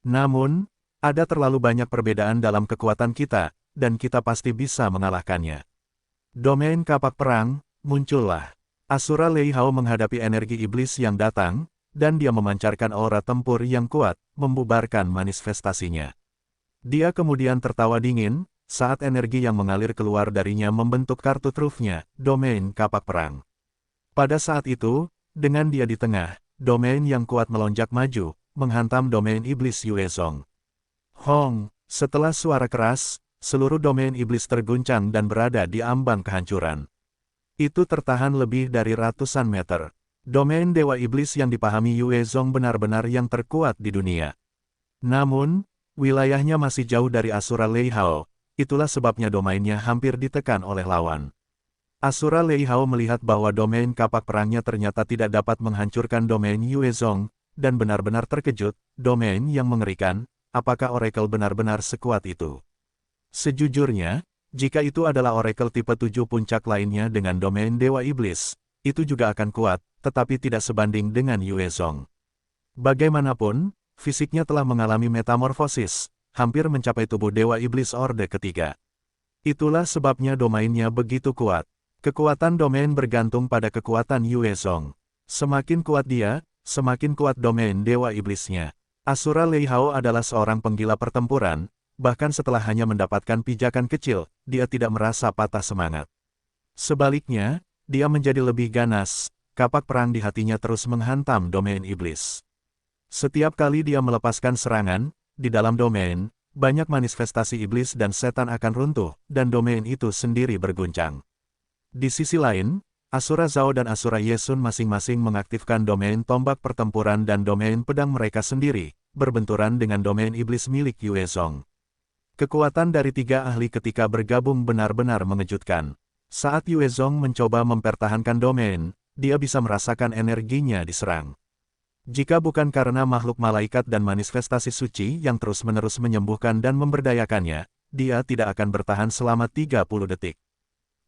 Namun, ada terlalu banyak perbedaan dalam kekuatan kita, dan kita pasti bisa mengalahkannya. Domain kapak perang, muncullah. Asura Lei Hao menghadapi energi iblis yang datang, dan dia memancarkan aura tempur yang kuat, membubarkan manifestasinya. Dia kemudian tertawa dingin, saat energi yang mengalir keluar darinya membentuk kartu trufnya, domain kapak perang. Pada saat itu, dengan dia di tengah, domain yang kuat melonjak maju, menghantam domain iblis Yue Zong. Hong, setelah suara keras, seluruh domain iblis terguncang dan berada di ambang kehancuran. Itu tertahan lebih dari ratusan meter. Domain dewa iblis yang dipahami Yue Zong benar-benar yang terkuat di dunia. Namun, wilayahnya masih jauh dari Asura Lei Hao, itulah sebabnya domainnya hampir ditekan oleh lawan. Asura Lei Hao melihat bahwa domain kapak perangnya ternyata tidak dapat menghancurkan domain Yue Zong, dan benar-benar terkejut, domain yang mengerikan, apakah Oracle benar-benar sekuat itu? Sejujurnya, jika itu adalah Oracle tipe 7 puncak lainnya dengan domain Dewa Iblis, itu juga akan kuat, tetapi tidak sebanding dengan Yue Zong. Bagaimanapun, fisiknya telah mengalami metamorfosis, hampir mencapai tubuh Dewa Iblis Orde ketiga. Itulah sebabnya domainnya begitu kuat. Kekuatan domain bergantung pada kekuatan Yue Zong. Semakin kuat dia, semakin kuat domain Dewa Iblisnya. Asura Lei Hao adalah seorang penggila pertempuran, bahkan setelah hanya mendapatkan pijakan kecil, dia tidak merasa patah semangat. Sebaliknya, dia menjadi lebih ganas, kapak perang di hatinya terus menghantam domain iblis. Setiap kali dia melepaskan serangan, di dalam domain, banyak manifestasi iblis dan setan akan runtuh, dan domain itu sendiri berguncang. Di sisi lain, Asura Zhao dan Asura Yesun masing-masing mengaktifkan domain tombak pertempuran dan domain pedang mereka sendiri, berbenturan dengan domain iblis milik Yue Zong. Kekuatan dari 3 ahli ketika bergabung benar-benar mengejutkan. Saat Yue Zong mencoba mempertahankan domain, dia bisa merasakan energinya diserang. Jika bukan karena makhluk malaikat dan manifestasi suci yang terus-menerus menyembuhkan dan memberdayakannya, dia tidak akan bertahan selama 30 detik.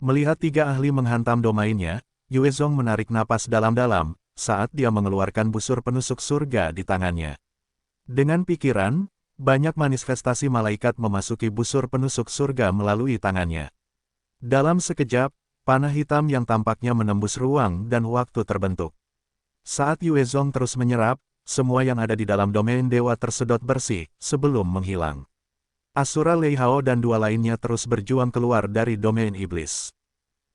Melihat 3 ahli menghantam domainnya, Yue Zong menarik napas dalam-dalam, saat dia mengeluarkan busur penusuk surga di tangannya. Dengan pikiran, banyak manifestasi malaikat memasuki busur penusuk surga melalui tangannya. Dalam sekejap, panah hitam yang tampaknya menembus ruang dan waktu terbentuk. Saat Yue Zong terus menyerap, semua yang ada di dalam domain dewa tersedot bersih, sebelum menghilang. Asura Lei Hao dan dua lainnya terus berjuang keluar dari domain iblis.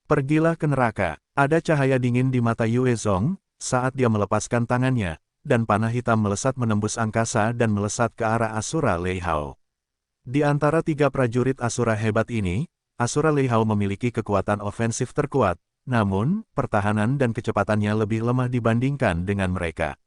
Pergilah ke neraka, ada cahaya dingin di mata Yue Zong, saat dia melepaskan tangannya, dan panah hitam melesat menembus angkasa dan melesat ke arah Asura Lei Hao. Di antara tiga prajurit Asura hebat ini, Asura Lei Hao memiliki kekuatan ofensif terkuat, namun, pertahanan dan kecepatannya lebih lemah dibandingkan dengan mereka.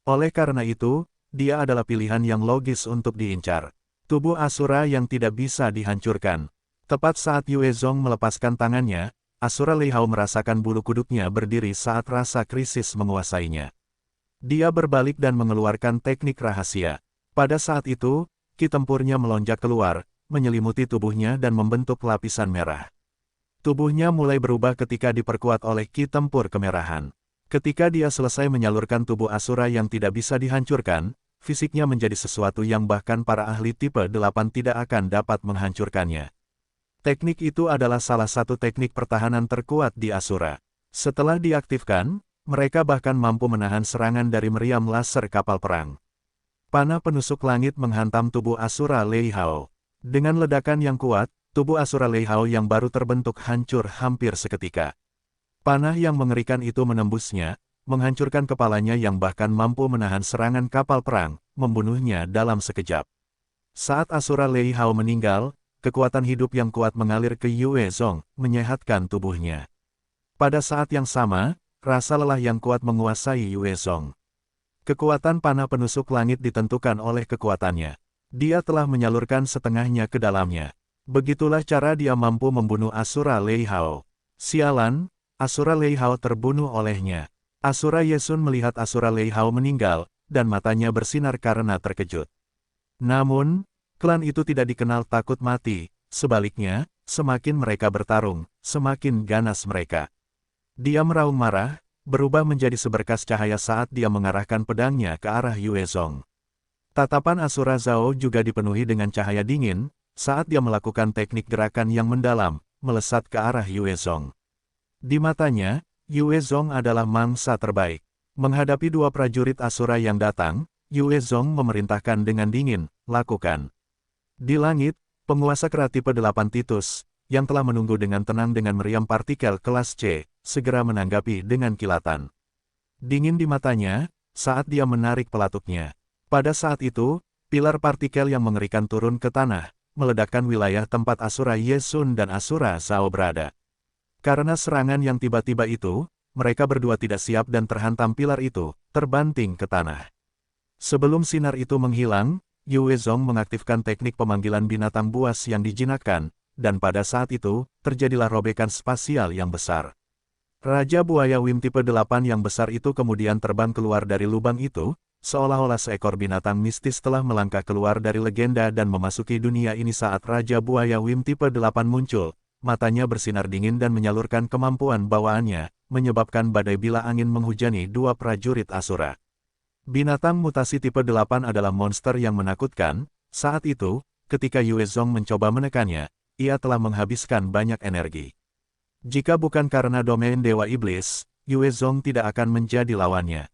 Oleh karena itu, dia adalah pilihan yang logis untuk diincar. Tubuh Asura yang tidak bisa dihancurkan. Tepat saat Yue Zong melepaskan tangannya, Asura Lei Hao merasakan bulu kuduknya berdiri saat rasa krisis menguasainya. Dia berbalik dan mengeluarkan teknik rahasia. Pada saat itu, ki tempurnya melonjak keluar, menyelimuti tubuhnya dan membentuk lapisan merah. Tubuhnya mulai berubah ketika diperkuat oleh ki tempur kemerahan. Ketika dia selesai menyalurkan tubuh Asura yang tidak bisa dihancurkan, fisiknya menjadi sesuatu yang bahkan para ahli tipe 8 tidak akan dapat menghancurkannya. Teknik itu adalah salah satu teknik pertahanan terkuat di Asura. Setelah diaktifkan, mereka bahkan mampu menahan serangan dari meriam laser kapal perang. Panah penusuk langit menghantam tubuh Asura Lei Hao. Dengan ledakan yang kuat, tubuh Asura Lei Hao yang baru terbentuk hancur hampir seketika. Panah yang mengerikan itu menembusnya, menghancurkan kepalanya yang bahkan mampu menahan serangan kapal perang, membunuhnya dalam sekejap. Saat Asura Lei Hao meninggal, kekuatan hidup yang kuat mengalir ke Yue Zong, menyehatkan tubuhnya. Pada saat yang sama, rasa lelah yang kuat menguasai Yue Zong. Kekuatan panah penusuk langit ditentukan oleh kekuatannya. Dia telah menyalurkan setengahnya ke dalamnya. Begitulah cara dia mampu membunuh Asura Lei Hao. Sialan, Asura Lei Hao terbunuh olehnya. Asura Yesun melihat Asura Lei Hao meninggal, dan matanya bersinar karena terkejut. Namun, klan itu tidak dikenal takut mati, sebaliknya, semakin mereka bertarung, semakin ganas mereka. Dia meraung marah, berubah menjadi seberkas cahaya saat dia mengarahkan pedangnya ke arah Yue Zong. Tatapan Asura Zhao juga dipenuhi dengan cahaya dingin, saat dia melakukan teknik gerakan yang mendalam, melesat ke arah Yue Zong. Di matanya, Yue Zong adalah mangsa terbaik. Menghadapi dua prajurit Asura yang datang, Yue Zong memerintahkan dengan dingin, lakukan. Di langit, penguasa kera tipe 8 Titus, yang telah menunggu dengan tenang dengan meriam partikel kelas C, segera menanggapi dengan kilatan. Dingin di matanya, saat dia menarik pelatuknya. Pada saat itu, pilar partikel yang mengerikan turun ke tanah, meledakkan wilayah tempat Asura Yesun dan Asura Zhao berada. Karena serangan yang tiba-tiba itu, mereka berdua tidak siap dan terhantam pilar itu, terbanting ke tanah. Sebelum sinar itu menghilang, Yue Zong mengaktifkan teknik pemanggilan binatang buas yang dijinakkan, dan pada saat itu, terjadilah robekan spasial yang besar. Raja Buaya Wim tipe 8 yang besar itu kemudian terbang keluar dari lubang itu, seolah-olah seekor binatang mistis telah melangkah keluar dari legenda dan memasuki dunia ini saat Raja Buaya Wim tipe 8 muncul. Matanya bersinar dingin dan menyalurkan kemampuan bawaannya, menyebabkan badai bila angin menghujani dua prajurit Asura. Binatang mutasi tipe 8 adalah monster yang menakutkan. Saat itu, ketika Yue Zong mencoba menekannya, ia telah menghabiskan banyak energi. Jika bukan karena domain Dewa Iblis, Yue Zong tidak akan menjadi lawannya.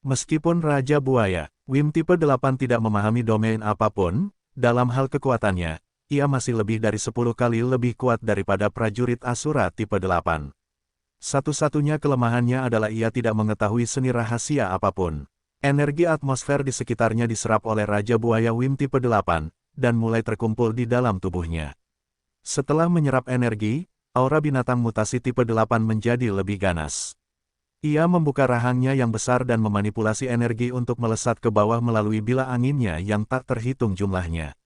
Meskipun Raja Buaya, Wim tipe 8 tidak memahami domain apapun, dalam hal kekuatannya, ia masih lebih dari 10 kali lebih kuat daripada prajurit Asura tipe 8. Satu-satunya kelemahannya adalah ia tidak mengetahui seni rahasia apapun. Energi atmosfer di sekitarnya diserap oleh Raja Buaya Wim tipe 8, dan mulai terkumpul di dalam tubuhnya. Setelah menyerap energi, aura binatang mutasi tipe 8 menjadi lebih ganas. Ia membuka rahangnya yang besar dan memanipulasi energi untuk melesat ke bawah melalui bila anginnya yang tak terhitung jumlahnya.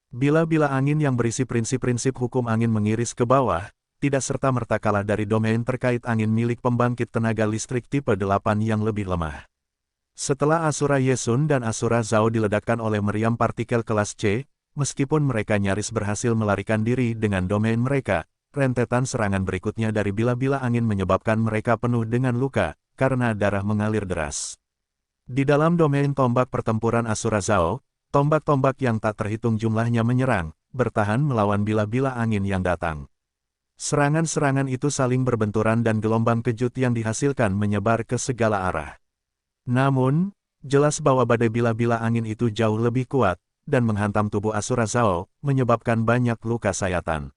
Bila-bila angin yang berisi prinsip-prinsip hukum angin mengiris ke bawah, tidak serta-merta kalah dari domain terkait angin milik pembangkit tenaga listrik tipe 8 yang lebih lemah. Setelah Asura Yesun dan Asura Zhao diledakkan oleh meriam partikel kelas C, meskipun mereka nyaris berhasil melarikan diri dengan domain mereka, rentetan serangan berikutnya dari bila-bila angin menyebabkan mereka penuh dengan luka, karena darah mengalir deras. Di dalam domain tombak pertempuran Asura Zhao, tombak-tombak yang tak terhitung jumlahnya menyerang, bertahan melawan bila-bila angin yang datang. Serangan-serangan itu saling berbenturan dan gelombang kejut yang dihasilkan menyebar ke segala arah. Namun, jelas bahwa badai bila-bila angin itu jauh lebih kuat, dan menghantam tubuh Asura Zhao, menyebabkan banyak luka sayatan.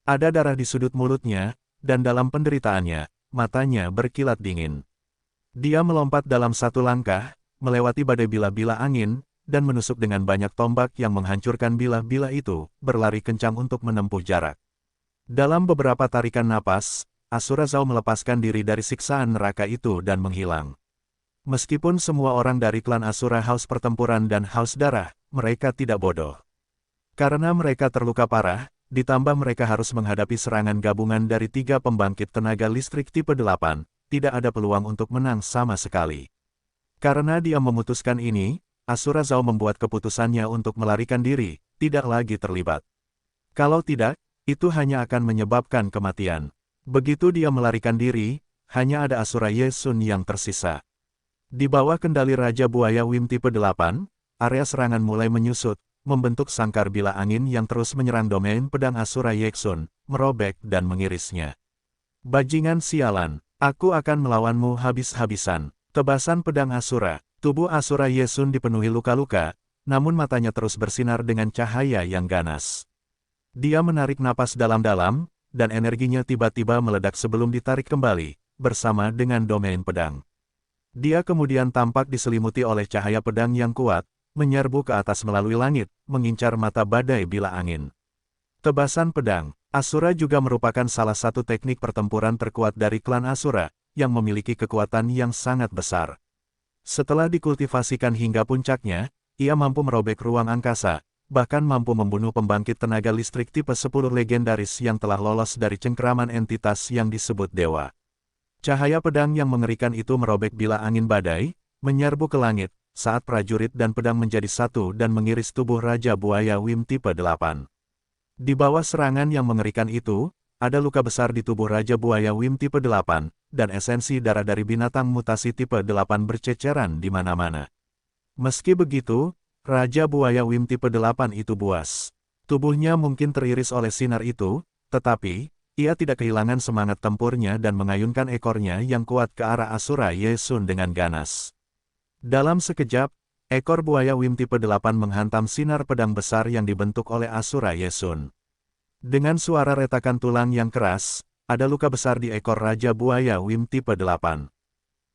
Ada darah di sudut mulutnya, dan dalam penderitaannya, matanya berkilat dingin. Dia melompat dalam satu langkah, melewati badai bila-bila angin, dan menusuk dengan banyak tombak yang menghancurkan bila-bila itu, berlari kencang untuk menempuh jarak. Dalam beberapa tarikan napas, Asura Zhao melepaskan diri dari siksaan neraka itu dan menghilang. Meskipun semua orang dari klan Asura haus pertempuran dan haus darah, mereka tidak bodoh. Karena mereka terluka parah, ditambah mereka harus menghadapi serangan gabungan dari 3 pembangkit tenaga listrik tipe 8, tidak ada peluang untuk menang sama sekali. Karena dia memutuskan ini, Asura Zhao membuat keputusannya untuk melarikan diri, tidak lagi terlibat. Kalau tidak, itu hanya akan menyebabkan kematian. Begitu dia melarikan diri, hanya ada Asura Ye Sun yang tersisa. Di bawah kendali Raja Buaya Wim tipe 8, area serangan mulai menyusut, membentuk sangkar bila angin yang terus menyerang domain pedang Asura Ye Sun, merobek dan mengirisnya. Bajingan sialan, aku akan melawanmu habis-habisan. Tebasan pedang Asura, tubuh Asura Ye Sun dipenuhi luka-luka, namun matanya terus bersinar dengan cahaya yang ganas. Dia menarik napas dalam-dalam, dan energinya tiba-tiba meledak sebelum ditarik kembali, bersama dengan domain pedang. Dia kemudian tampak diselimuti oleh cahaya pedang yang kuat, menyerbu ke atas melalui langit, mengincar mata badai bila angin. Tebasan pedang, Asura juga merupakan salah satu teknik pertempuran terkuat dari klan Asura, yang memiliki kekuatan yang sangat besar. Setelah dikultivasikan hingga puncaknya, ia mampu merobek ruang angkasa, bahkan mampu membunuh pembangkit tenaga listrik tipe 10 legendaris yang telah lolos dari cengkeraman entitas yang disebut dewa. Cahaya pedang yang mengerikan itu merobek bila angin badai, menyerbu ke langit, saat prajurit dan pedang menjadi satu dan mengiris tubuh Raja Buaya Wim tipe 8. Di bawah serangan yang mengerikan itu, ada luka besar di tubuh Raja Buaya Wim tipe 8, dan esensi darah dari binatang mutasi tipe 8 berceceran di mana-mana. Meski begitu, Raja Buaya Wim tipe 8 itu buas. Tubuhnya mungkin teriris oleh sinar itu, tetapi, ia tidak kehilangan semangat tempurnya dan mengayunkan ekornya yang kuat ke arah Asura Ye Sun dengan ganas. Dalam sekejap, ekor buaya Wim tipe 8 menghantam sinar pedang besar yang dibentuk oleh Asura Ye Sun. Dengan suara retakan tulang yang keras, ada luka besar di ekor Raja Buaya Wim tipe 8.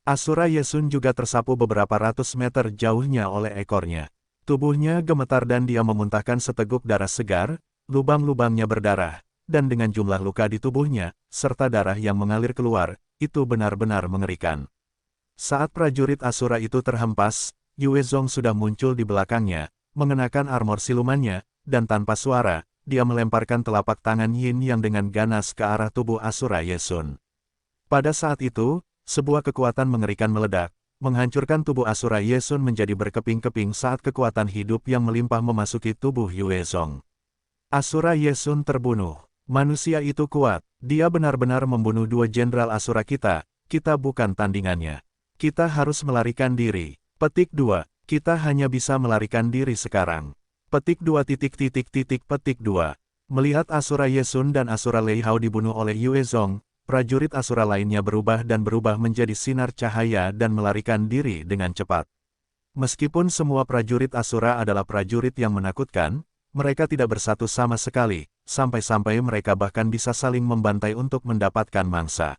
Asura Ye Sun juga tersapu beberapa ratus meter jauhnya oleh ekornya. Tubuhnya gemetar dan dia memuntahkan seteguk darah segar, lubang-lubangnya berdarah, dan dengan jumlah luka di tubuhnya, serta darah yang mengalir keluar, itu benar-benar mengerikan. Saat prajurit Asura itu terhempas, Yue Zong sudah muncul di belakangnya, mengenakan armor silumannya, dan tanpa suara, dia melemparkan telapak tangan Yin yang dengan ganas ke arah tubuh Asura Ye Sun. Pada saat itu, sebuah kekuatan mengerikan meledak, menghancurkan tubuh Asura Ye Sun menjadi berkeping-keping saat kekuatan hidup yang melimpah memasuki tubuh Yue Zong. Asura Ye Sun terbunuh. Manusia itu kuat, dia benar-benar membunuh 2 jenderal Asura kita bukan tandingannya. Kita harus melarikan diri. Petik 2, kita hanya bisa melarikan diri sekarang. Petik 2 petik 2. Melihat Asura Ye Sun dan Asura Lei Hao dibunuh oleh Yue Zong, prajurit Asura lainnya berubah menjadi sinar cahaya dan melarikan diri dengan cepat. Meskipun semua prajurit Asura adalah prajurit yang menakutkan, mereka tidak bersatu sama sekali, sampai-sampai mereka bahkan bisa saling membantai untuk mendapatkan mangsa.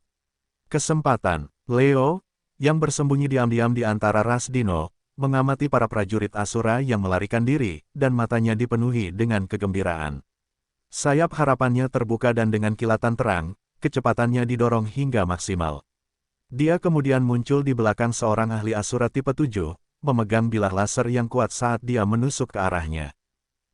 Kesempatan, Leo, yang bersembunyi diam-diam di antara ras dino, mengamati para prajurit Asura yang melarikan diri, dan matanya dipenuhi dengan kegembiraan. Sayap harapannya terbuka dan dengan kilatan terang, kecepatannya didorong hingga maksimal. Dia kemudian muncul di belakang seorang ahli Asura tipe 7, memegang bilah laser yang kuat saat dia menusuk ke arahnya.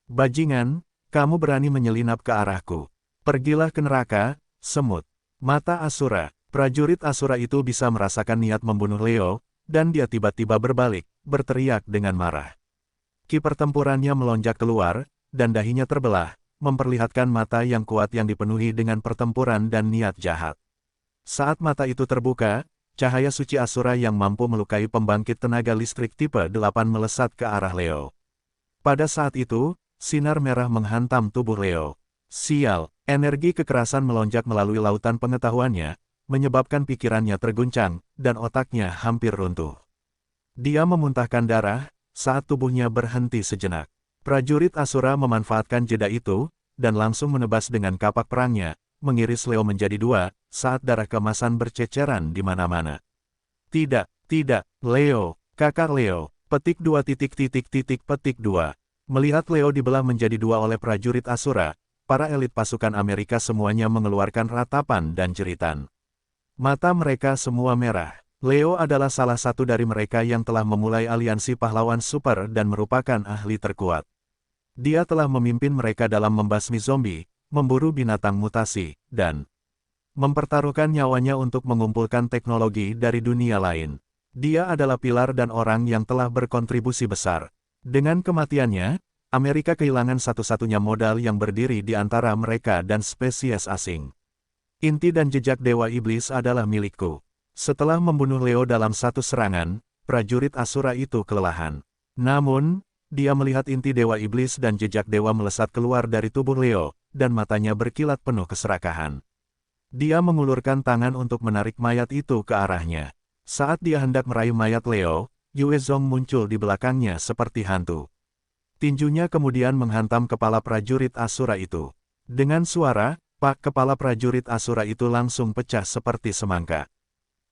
Bajingan, kamu berani menyelinap ke arahku. Pergilah ke neraka, semut. Mata Asura, prajurit Asura itu bisa merasakan niat membunuh Leo, dan dia tiba-tiba berbalik, berteriak dengan marah. Ki pertempurannya melonjak keluar, dan dahinya terbelah, memperlihatkan mata yang kuat yang dipenuhi dengan pertempuran dan niat jahat. Saat mata itu terbuka, cahaya suci Asura yang mampu melukai pembangkit tenaga listrik tipe 8 melesat ke arah Leo. Pada saat itu, sinar merah menghantam tubuh Leo. Sial, Energi kekerasan melonjak melalui lautan pengetahuannya, menyebabkan pikirannya terguncang, dan otaknya hampir runtuh. Dia memuntahkan darah, saat tubuhnya berhenti sejenak. Prajurit Asura memanfaatkan jeda itu, dan langsung menebas dengan kapak perangnya, mengiris Leo menjadi dua, saat darah kemasan berceceran di mana-mana. Tidak, Leo, kakak Leo, petik 2. Melihat Leo dibelah menjadi dua oleh prajurit Asura, para elit pasukan Amerika semuanya mengeluarkan ratapan dan jeritan. Mata mereka semua merah. Leo adalah salah satu dari mereka yang telah memulai aliansi pahlawan super dan merupakan ahli terkuat. Dia telah memimpin mereka dalam membasmi zombie, memburu binatang mutasi, dan mempertaruhkan nyawanya untuk mengumpulkan teknologi dari dunia lain. Dia adalah pilar dan orang yang telah berkontribusi besar. Dengan kematiannya, Amerika kehilangan satu-satunya modal yang berdiri di antara mereka dan spesies asing. Inti dan jejak Dewa Iblis adalah milikku. Setelah membunuh Leo dalam satu serangan, prajurit Asura itu kelelahan. Namun, dia melihat inti Dewa Iblis dan jejak Dewa melesat keluar dari tubuh Leo, dan matanya berkilat penuh keserakahan. Dia mengulurkan tangan untuk menarik mayat itu ke arahnya. Saat dia hendak meraih mayat Leo, Yue Zong muncul di belakangnya seperti hantu. Tinjunya kemudian menghantam kepala prajurit Asura itu. Dengan suara, pak, kepala prajurit Asura itu langsung pecah seperti semangka.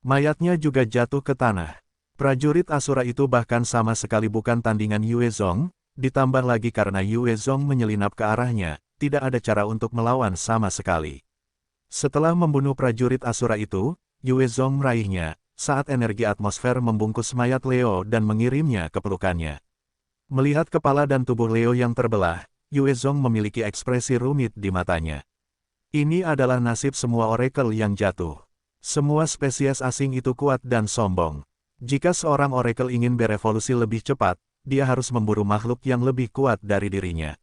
Mayatnya juga jatuh ke tanah. Prajurit Asura itu bahkan sama sekali bukan tandingan Yue Zong, ditambah lagi karena Yue Zong menyelinap ke arahnya, tidak ada cara untuk melawan sama sekali. Setelah membunuh prajurit Asura itu, Yue Zong meraihnya, saat energi atmosfer membungkus mayat Leo dan mengirimnya ke pelukannya. Melihat kepala dan tubuh Leo yang terbelah, Yue Zong memiliki ekspresi rumit di matanya. Ini adalah nasib semua oracle yang jatuh. Semua spesies asing itu kuat dan sombong. Jika seorang oracle ingin berevolusi lebih cepat, dia harus memburu makhluk yang lebih kuat dari dirinya.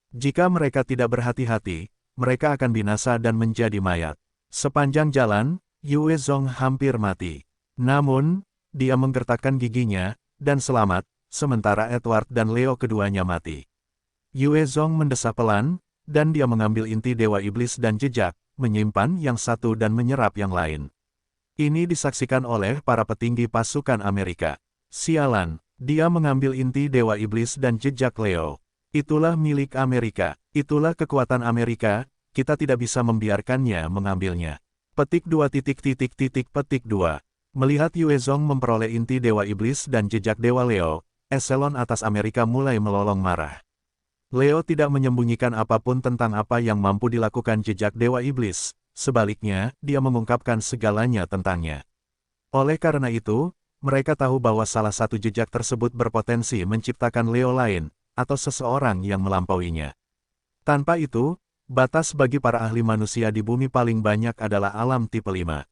Jika mereka tidak berhati-hati, mereka akan binasa dan menjadi mayat. Sepanjang jalan, Yue Zong hampir mati. Namun, dia menggertakkan giginya, dan selamat, sementara Edward dan Leo keduanya mati. Yue Zong mendesah pelan, dan dia mengambil inti Dewa Iblis dan jejak, menyimpan yang satu dan menyerap yang lain. Ini disaksikan oleh para petinggi pasukan Amerika. Sialan, dia mengambil inti Dewa Iblis dan jejak Leo. Itulah milik Amerika, itulah kekuatan Amerika, kita tidak bisa membiarkannya mengambilnya. Petik 2. Melihat Yue Zong memperoleh inti Dewa Iblis dan jejak Dewa Leo, eselon atas Amerika mulai melolong marah. Leo tidak menyembunyikan apapun tentang apa yang mampu dilakukan jejak Dewa Iblis, sebaliknya, dia mengungkapkan segalanya tentangnya. Oleh karena itu, mereka tahu bahwa salah satu jejak tersebut berpotensi menciptakan Leo lain, atau seseorang yang melampauinya. Tanpa itu, batas bagi para ahli manusia di bumi paling banyak adalah alam tipe 5.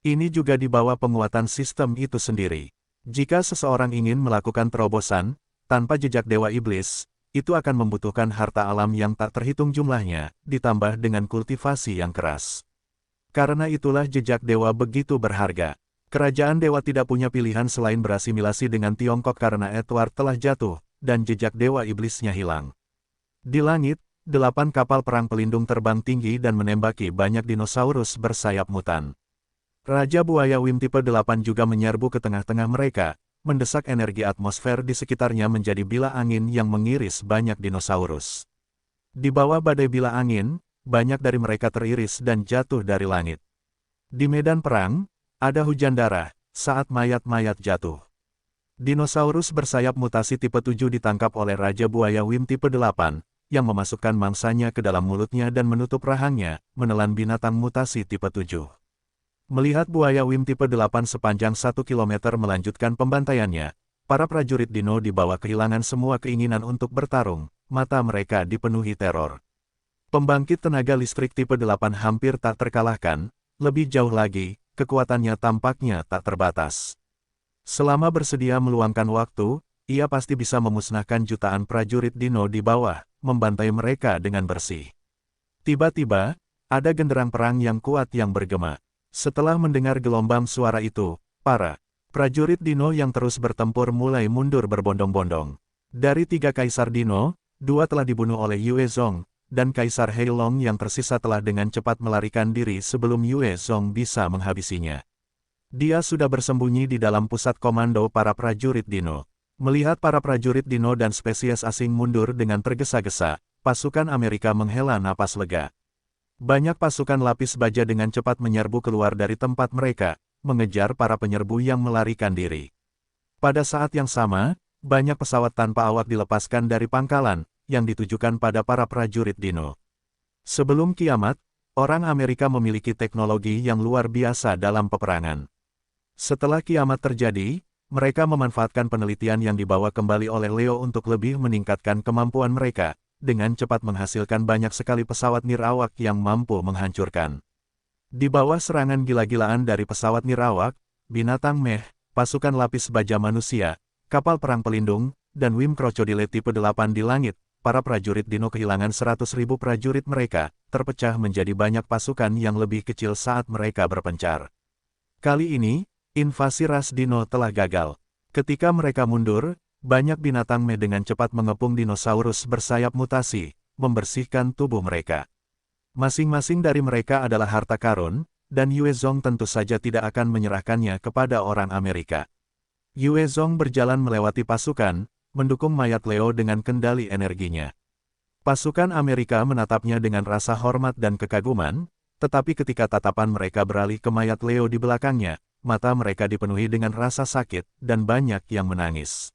Ini juga di bawah penguatan sistem itu sendiri. Jika seseorang ingin melakukan terobosan, tanpa jejak Dewa Iblis, itu akan membutuhkan harta alam yang tak terhitung jumlahnya, ditambah dengan kultivasi yang keras. Karena itulah jejak Dewa begitu berharga. Kerajaan Dewa tidak punya pilihan selain berasimilasi dengan Tiongkok karena Edward telah jatuh, dan jejak Dewa Iblisnya hilang. Di langit, 8 kapal perang pelindung terbang tinggi dan menembaki banyak dinosaurus bersayap mutan. Raja Buaya Wim tipe 8 juga menyerbu ke tengah-tengah mereka, mendesak energi atmosfer di sekitarnya menjadi bila angin yang mengiris banyak dinosaurus. Di bawah badai bila angin, banyak dari mereka teriris dan jatuh dari langit. Di medan perang, ada hujan darah, saat mayat-mayat jatuh. Dinosaurus bersayap mutasi tipe 7 ditangkap oleh Raja Buaya Wim tipe 8, yang memasukkan mangsanya ke dalam mulutnya dan menutup rahangnya, menelan binatang mutasi tipe 7. Melihat buaya Wim tipe 8 sepanjang 1 km melanjutkan pembantaiannya, para prajurit dino di bawah kehilangan semua keinginan untuk bertarung, mata mereka dipenuhi teror. Pembangkit tenaga listrik tipe 8 hampir tak terkalahkan, lebih jauh lagi, kekuatannya tampaknya tak terbatas. Selama bersedia meluangkan waktu, ia pasti bisa memusnahkan jutaan prajurit dino di bawah, membantai mereka dengan bersih. Tiba-tiba, ada genderang perang yang kuat yang bergema. Setelah mendengar gelombang suara itu, para prajurit dino yang terus bertempur mulai mundur berbondong-bondong. Dari 3 kaisar dino, 2 telah dibunuh oleh Yue Zong, dan Kaisar Heilong yang tersisa telah dengan cepat melarikan diri sebelum Yue Zong bisa menghabisinya. Dia sudah bersembunyi di dalam pusat komando para prajurit Dino. Melihat para prajurit Dino dan spesies asing mundur dengan tergesa-gesa, pasukan Amerika menghela napas lega. Banyak pasukan lapis baja dengan cepat menyerbu keluar dari tempat mereka, mengejar para penyerbu yang melarikan diri. Pada saat yang sama, banyak pesawat tanpa awak dilepaskan dari pangkalan, yang ditujukan pada para prajurit Dino. Sebelum kiamat, orang Amerika memiliki teknologi yang luar biasa dalam peperangan. Setelah kiamat terjadi, mereka memanfaatkan penelitian yang dibawa kembali oleh Leo untuk lebih meningkatkan kemampuan mereka, dengan cepat menghasilkan banyak sekali pesawat nirawak yang mampu menghancurkan. Di bawah serangan gila-gilaan dari pesawat nirawak, binatang meh, pasukan lapis baja manusia, kapal perang pelindung, dan Wim Krokodile tipe 8 di langit, para prajurit Dino kehilangan 100.000 prajurit mereka, terpecah menjadi banyak pasukan yang lebih kecil saat mereka berpencar. Kali ini, invasi ras Dino telah gagal. Ketika mereka mundur, banyak binatang meh dengan cepat mengepung dinosaurus bersayap mutasi, membersihkan tubuh mereka. Masing-masing dari mereka adalah harta karun, dan Yue Zong tentu saja tidak akan menyerahkannya kepada orang Amerika. Yue Zong berjalan melewati pasukan, mendukung mayat Leo dengan kendali energinya. Pasukan Amerika menatapnya dengan rasa hormat dan kekaguman, tetapi ketika tatapan mereka beralih ke mayat Leo di belakangnya, mata mereka dipenuhi dengan rasa sakit, dan banyak yang menangis.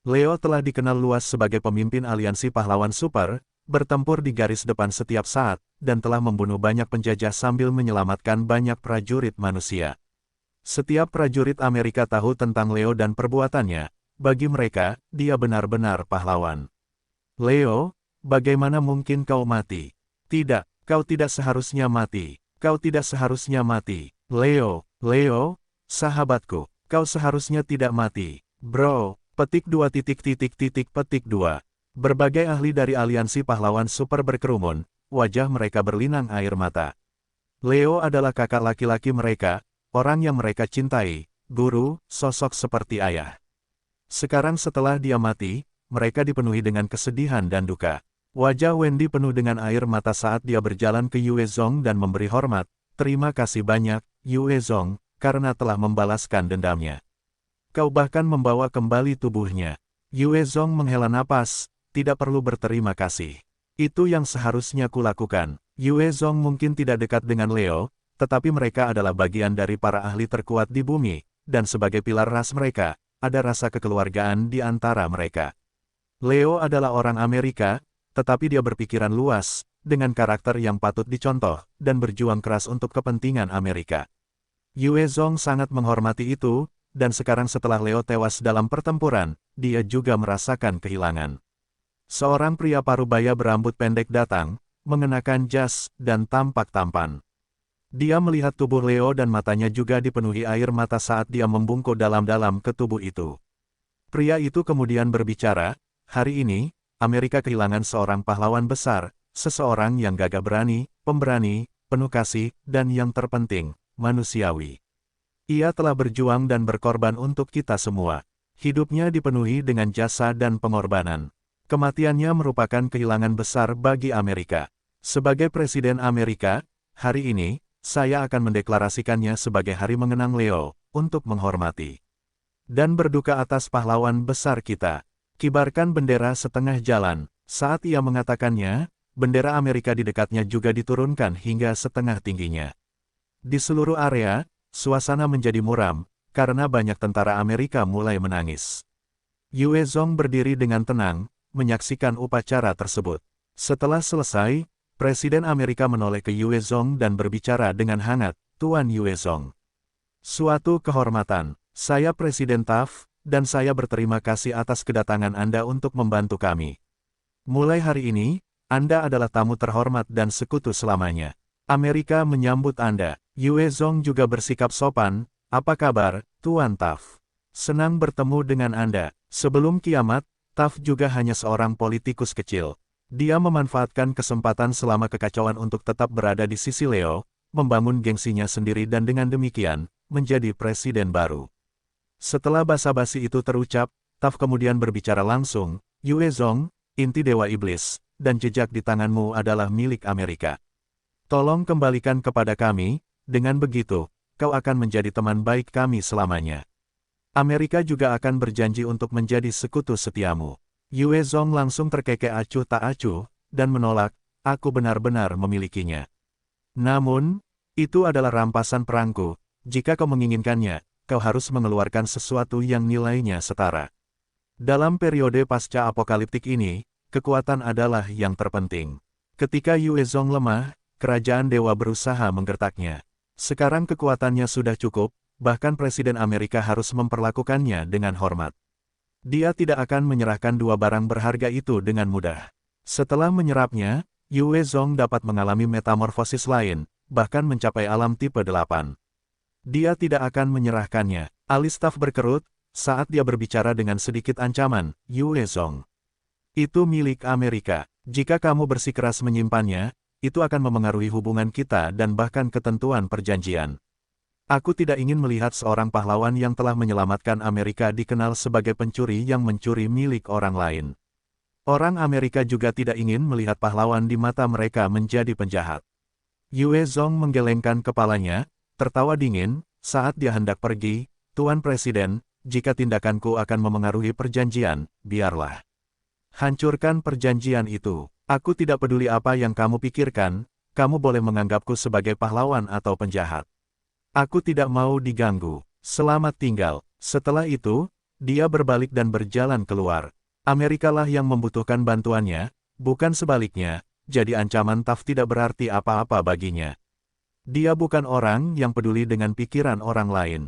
Leo telah dikenal luas sebagai pemimpin aliansi pahlawan super, bertempur di garis depan setiap saat, dan telah membunuh banyak penjajah sambil menyelamatkan banyak prajurit manusia. Setiap prajurit Amerika tahu tentang Leo dan perbuatannya. Bagi mereka, dia benar-benar pahlawan. Leo, bagaimana mungkin kau mati? Tidak, kau tidak seharusnya mati. Kau tidak seharusnya mati. Leo, sahabatku, kau seharusnya tidak mati. Bro, petik 2 petik 2. Berbagai ahli dari aliansi pahlawan super berkerumun, wajah mereka berlinang air mata. Leo adalah kakak laki-laki mereka, orang yang mereka cintai, guru, sosok seperti ayah. Sekarang setelah dia mati, mereka dipenuhi dengan kesedihan dan duka. Wajah Wendy penuh dengan air mata saat dia berjalan ke Yue Zong dan memberi hormat. Terima kasih banyak, Yue Zong, karena telah membalaskan dendamnya. Kau bahkan membawa kembali tubuhnya. Yue Zong menghela napas, tidak perlu berterima kasih. Itu yang seharusnya kulakukan. Yue Zong mungkin tidak dekat dengan Leo, tetapi mereka adalah bagian dari para ahli terkuat di bumi, dan sebagai pilar ras mereka, ada rasa kekeluargaan di antara mereka. Leo adalah orang Amerika, tetapi dia berpikiran luas, dengan karakter yang patut dicontoh, dan berjuang keras untuk kepentingan Amerika. Yue Zong sangat menghormati itu, dan sekarang setelah Leo tewas dalam pertempuran, dia juga merasakan kehilangan. Seorang pria parubaya berambut pendek datang, mengenakan jas, dan tampak tampan. Dia melihat tubuh Leo dan matanya juga dipenuhi air mata saat dia membungkuk dalam-dalam ke tubuh itu. Pria itu kemudian berbicara, hari ini, Amerika kehilangan seorang pahlawan besar, seseorang yang gagah berani, pemberani, penuh kasih, dan yang terpenting, manusiawi. Ia telah berjuang dan berkorban untuk kita semua. Hidupnya dipenuhi dengan jasa dan pengorbanan. Kematiannya merupakan kehilangan besar bagi Amerika. Sebagai Presiden Amerika, hari ini, saya akan mendeklarasikannya sebagai Hari Mengenang Leo, untuk menghormati dan berduka atas pahlawan besar kita. Kibarkan bendera setengah jalan. Saat ia mengatakannya, bendera Amerika di dekatnya juga diturunkan hingga setengah tingginya. Di seluruh area, suasana menjadi muram, karena banyak tentara Amerika mulai menangis. Yue Zong berdiri dengan tenang, menyaksikan upacara tersebut. Setelah selesai, Presiden Amerika menoleh ke Yue Zong dan berbicara dengan hangat, Tuan Yue Zong. Suatu kehormatan, saya Presiden Taft, dan saya berterima kasih atas kedatangan Anda untuk membantu kami. Mulai hari ini, Anda adalah tamu terhormat dan sekutu selamanya. Amerika menyambut Anda. Yue Zong juga bersikap sopan, apa kabar, Tuan Taft? Senang bertemu dengan Anda. Sebelum kiamat, Taft juga hanya seorang politikus kecil. Dia memanfaatkan kesempatan selama kekacauan untuk tetap berada di sisi Leo, membangun gengsinya sendiri dan dengan demikian, menjadi presiden baru. Setelah basa-basi itu terucap, Taft kemudian berbicara langsung, Yue Zong, inti Dewa Iblis, dan jejak di tanganmu adalah milik Amerika. Tolong kembalikan kepada kami, dengan begitu, kau akan menjadi teman baik kami selamanya. Amerika juga akan berjanji untuk menjadi sekutu setiamu. Yue Zong langsung terkekeh acuh tak acuh, dan menolak, aku benar-benar memilikinya. Namun, itu adalah rampasan perangku, jika kau menginginkannya, kau harus mengeluarkan sesuatu yang nilainya setara. Dalam periode pasca apokaliptik ini, kekuatan adalah yang terpenting. Ketika Yue Zong lemah, kerajaan dewa berusaha menggertaknya. Sekarang kekuatannya sudah cukup, bahkan Presiden Amerika harus memperlakukannya dengan hormat. Dia tidak akan menyerahkan dua barang berharga itu dengan mudah. Setelah menyerapnya, Yue Zong dapat mengalami metamorfosis lain, bahkan mencapai alam tipe 8. Dia tidak akan menyerahkannya. Alis staf berkerut, saat dia berbicara dengan sedikit ancaman, Yue Zong. Itu milik Amerika. Jika kamu bersikeras menyimpannya, itu akan memengaruhi hubungan kita dan bahkan ketentuan perjanjian. Aku tidak ingin melihat seorang pahlawan yang telah menyelamatkan Amerika dikenal sebagai pencuri yang mencuri milik orang lain. Orang Amerika juga tidak ingin melihat pahlawan di mata mereka menjadi penjahat. Yue Zong menggelengkan kepalanya, tertawa dingin, saat dia hendak pergi, Tuan Presiden, jika tindakanku akan memengaruhi perjanjian, biarlah. Hancurkan perjanjian itu. Aku tidak peduli apa yang kamu pikirkan, kamu boleh menganggapku sebagai pahlawan atau penjahat. Aku tidak mau diganggu. Selamat tinggal. Setelah itu, dia berbalik dan berjalan keluar. Amerikalah yang membutuhkan bantuannya, bukan sebaliknya, jadi ancaman TAF tidak berarti apa-apa baginya. Dia bukan orang yang peduli dengan pikiran orang lain.